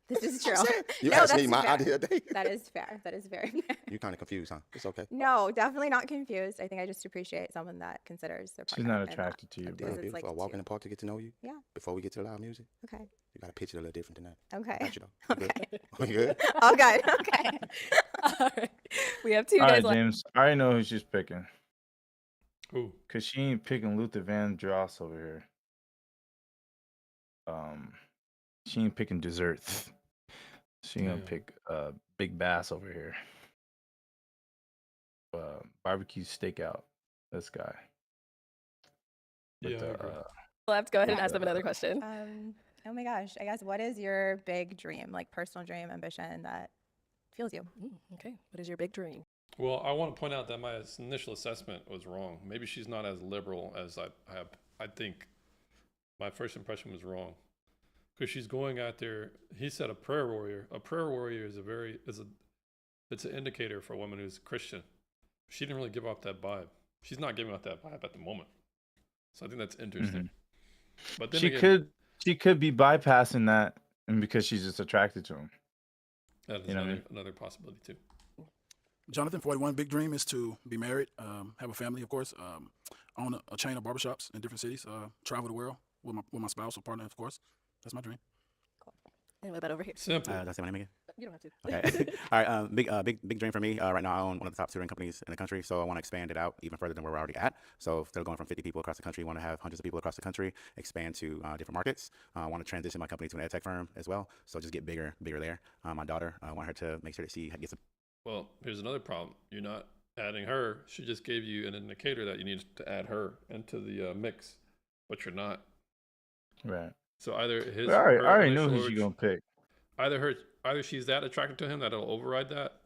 This is true. I'm saying, you No, asked me that's my fair. ideal date. That is fair. That is very fair. You kind of confused, huh? It's okay. No, definitely not confused. I think I just appreciate someone that considers their She's partner. not and attracted to you, Damn, bro. it's beautiful. like A walk two. in the park to get to know you. Yeah. Before we get to the loud music, Okay. you got to pitch it a little different than that. Okay. Got you though. You Okay. good? We good? Oh, good. Okay. All right. We have 2 All days right, left. James. I already know who she's picking. Who? Cause she ain't picking Luther Vandross over here. She ain't picking dessert. She gonna Yeah. pick Big Bass over here. Barbecue Stakeout. This guy. With Yeah, I the, agree. Left. Go ahead and ask them another question. Oh my gosh. I guess what is your big dream, like personal dream, ambition that fuels you? Okay. What is your big dream? Well, I want to point out that my initial assessment was wrong. Maybe she's not as liberal as I have. I think my first impression was wrong, because she's going out there. He said a prayer warrior. A prayer warrior is it's an indicator for a woman who's Christian. She didn't really give off that vibe. She's not giving off that vibe at the moment. So I think that's interesting. But then she again, could be bypassing that, and because she's just attracted to him. that is you know what I mean? another possibility too. Jonathan, 41, big dream is to be married, have a family, of course, own a chain of barbershops in different cities, travel the world with my spouse or partner, of course. That's my dream. And what about over here? Simple. Did I say my name again? You don't have to. Okay. All right. Big dream for me. Right now, I own one of the top tutoring companies in the country, so I want to expand it out even further than where we're already at. So instead of going from 50 people across the country, I want to have hundreds of people across the country, expand to different markets. I want to transition my company to an ed tech firm as well, so just get bigger there. My daughter, I want her to make sure that she gets a. Well, here's another problem. You're not adding her. She just gave you an indicator that you need to add her into the mix, but you're not. Right. So either his. I already, her I already know initial who she's urge- gonna pick. Either she's that attracted to him that it'll override that,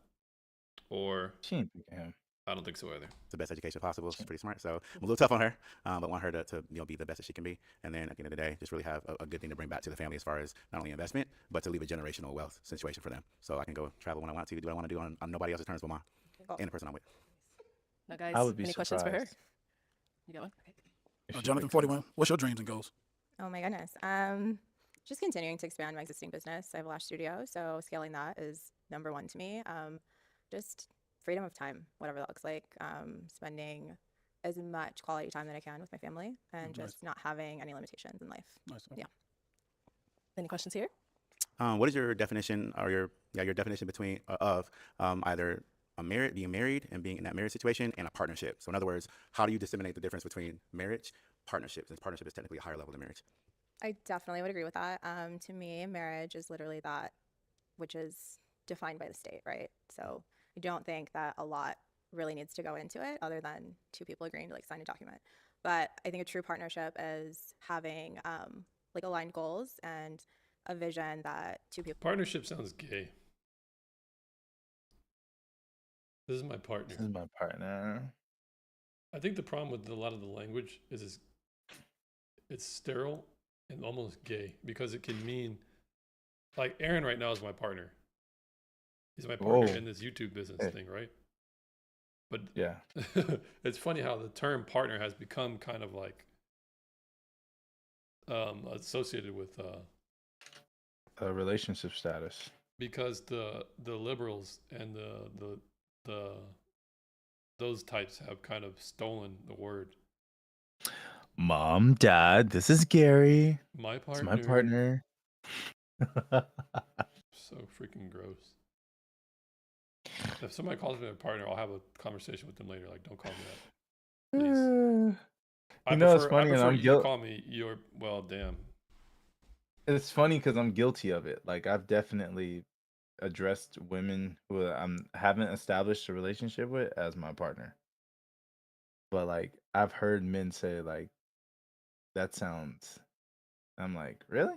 or She ain't picking him. I don't think so either. The best education possible. She's pretty smart, so I'm a little tough on her, but want her to be the best that she can be. And then at the end of the day, just really have a good thing to bring back to the family as far as not only investment, but to leave a generational wealth situation for them. So I can go travel when I want to, do what I want to do on nobody else's terms but mine and the person I'm with. Now, guys, I would be any questions for her? surprised. You got one? Okay. Jonathan, 41, what's your dreams and goals? Oh my goodness. Just continuing to expand my existing business. I have a lash studio, so scaling that is number one to me. Just freedom of time, whatever that looks like. Spending as much quality time that I can with my family, and just not having any limitations in life. Nice. Okay. Yeah. Any questions here? What is your definition or your definition between of either being married and being in that marriage situation and a partnership? So in other words, how do you disseminate the difference between marriage, partnerships, and partnership is technically a higher level than marriage? I definitely would agree with that. To me, marriage is literally that which is defined by the state, right? So I don't think that a lot really needs to go into it other than two people agreeing to like sign a document. But I think a true partnership is having like aligned goals and a vision that two people. Partnership sounds gay. This is my partner. This is my partner. I think the problem with a lot of the language is it's sterile and almost gay, because it can mean, like, Aaron right now is my partner. He's my partner Whoa. in this YouTube business Hey. thing, right? But Yeah. it's funny how the term partner has become kind of like associated with relationship status. because the liberals and the those types have kind of stolen the word. Mom, Dad, this is Gary. My It's partner. my partner. So freaking gross. If somebody calls me a partner, I'll have a conversation with them later. Like, don't call me that, please. I You know, it's prefer, funny, I and prefer I'm you guilt. call me your. Well, damn. It's funny because I'm guilty of it. Like I've definitely addressed women who I haven't established a relationship with as my partner. But like I've heard men say like that sounds. I'm like, really?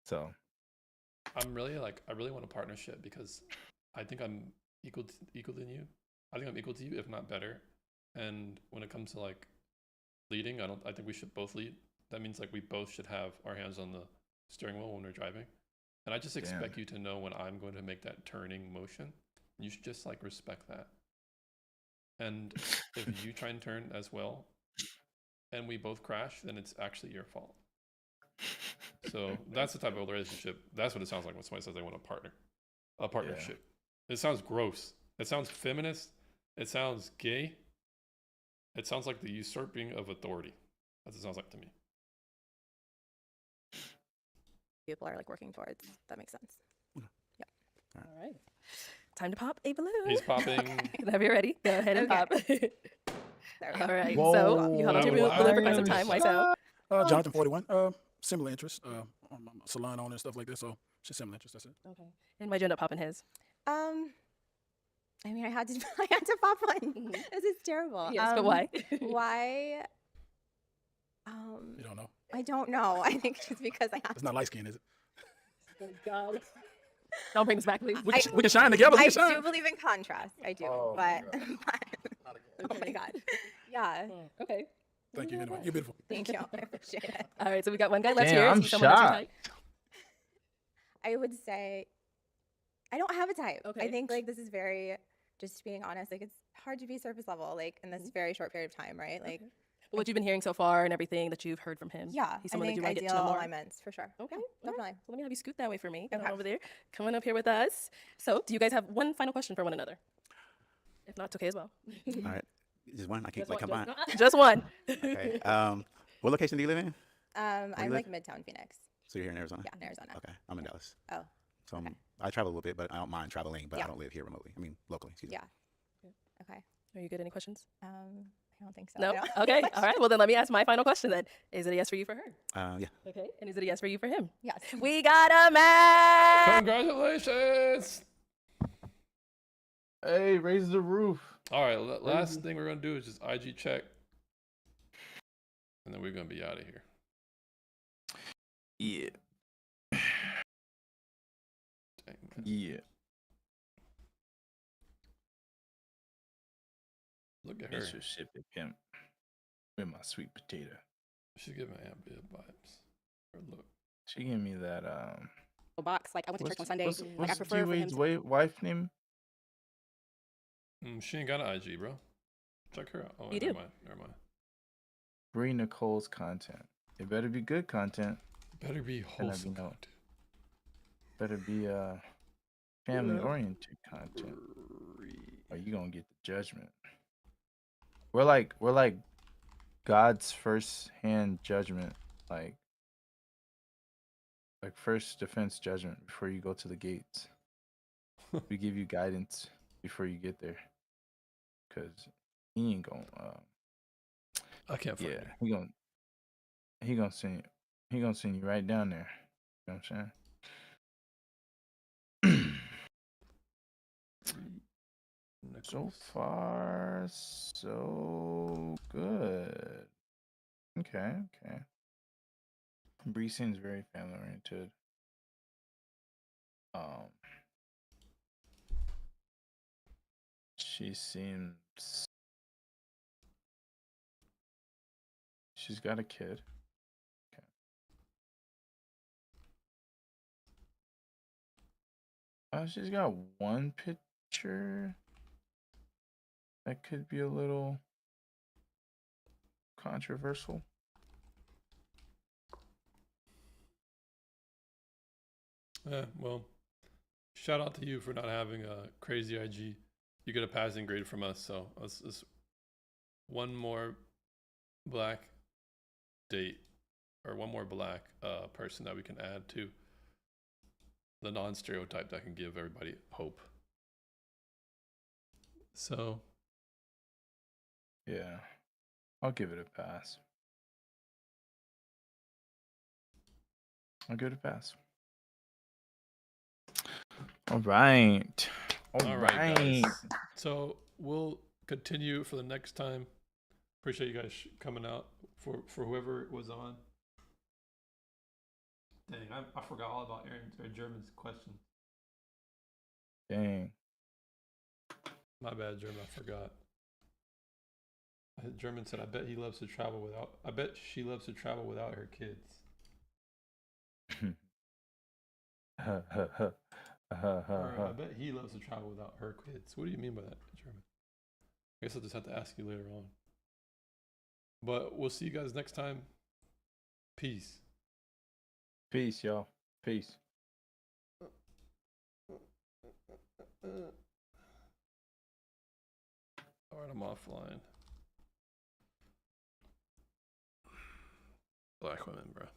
So I'm really like, I really want a partnership because I think I'm equal than you. I think I'm equal to you, if not better. And when it comes to like leading, I think we should both lead. That means like we both should have our hands on the steering wheel when we're driving. And I just expect you to know when I'm going to make that turning motion. You should just like respect that. And if you try and turn as well and we both crash, then it's actually your fault. So that's the type of relationship. That's what it sounds like when somebody says they want a partnership. It sounds gross. It sounds feminist. It sounds gay. It sounds like the usurping of authority. That's what it sounds like to me. People are like working towards. That makes sense. Yep. All right. Time to pop a balloon. He's popping. Whenever you're ready, go ahead and pop. There we All go. right. So you held on to your balloon for quite some time. Why so? Jonathan 41. Similar interests. Salon owner and stuff like that. So just similar interests. That's it. Okay. And why'd you end up popping his? I mean, I had to pop one. This is terrible. Yes, but why? Why? You don't know. I don't know. I think just because I have. It's not light skin, is it? Oh God. Don't bring this back, please. We can shine together. We I can shine. do believe in contrast. I do, but oh my God. Yeah. Okay. Thank you. Anyway, you're beautiful. Thank you. I appreciate it. All right. So we got one guy left Damn, here. I'm See someone that's your shocked. type? I would say I don't have a type. Okay. I think like this is very, just being honest, like it's hard to be surface level like in this very short period of time, right? Like But what you've been hearing so far and everything that you've heard from him. yeah, He's I someone that think you want to get ideal to know more. alignments for sure. Okay. Yeah, all right. definitely. So let me have you scoot that way for me. Come Okay. on over there. Come on up here with us. So do you guys have one final question for one another? If not, it's okay as well. All right. Just one. I can't Just like one, combine. just one. Okay. What location do you live in? I'm you like live? Midtown Phoenix. So you're here in Arizona? Yeah, in Arizona. Okay. I'm in Dallas. Oh, So I travel a little bit, but I don't mind traveling, but Yeah. I don't live here remotely. I mean, locally. Excuse me. yeah. Okay. Are you good? Any questions? I don't think so. No? I don't- Okay. All right. Well, then let me ask my final question then. Is it a yes for you for her? Yeah. Okay. And is it a yes for you for him? Yes. We got a match! Congratulations. Hey, raise the roof. All right. Last thing we're going to do is just IG check. And then we're going to be out of here. Yeah. Dang, man. Yeah. Look at her. Mississippi pimp. With my sweet potato. She's giving Aunt Bib vibes. Her look. She gave me that Box. Like I went to church on Sunday. What's, Like I what's prefer for him. G-Wade's wife name? She ain't got an IG, bro. Check her out. Oh, You never do. mind. Never mind. Bree Nicole's content. It better be good content. Better be And wholesome. know. Better be family oriented content. Or you gonna get the judgment. We're like God's first hand judgment, like first defense judgment before you go to the gates. We give you guidance before you get there. Cause he ain't gonna I can't find yeah, her. he gonna send you right down there. You know what I'm saying? So far, so good. Okay. Bree seems very family oriented. She seems. She's got a kid. She's got one picture that could be a little controversial. Yeah, well, shout out to you for not having a crazy IG. You get a passing grade from us, so it's one more black date or one more black person that we can add to the non-stereotype that can give everybody hope. So Yeah, I'll give it a pass. I'll give it a pass. All right. all right, guys. So we'll continue for the next time. Appreciate you guys coming out for whoever was on. Dang, I forgot all about Aaron German's question. Dang. My bad, German. I forgot. German said, "I bet he loves to travel without. I bet she loves to travel without her kids." Or, I bet he loves to travel without her kids. What do you mean by that, German? I guess I'll just have to ask you later on. But we'll see you guys next time. Peace. Peace, y'all. Peace. All right, I'm offline. Black women, bro.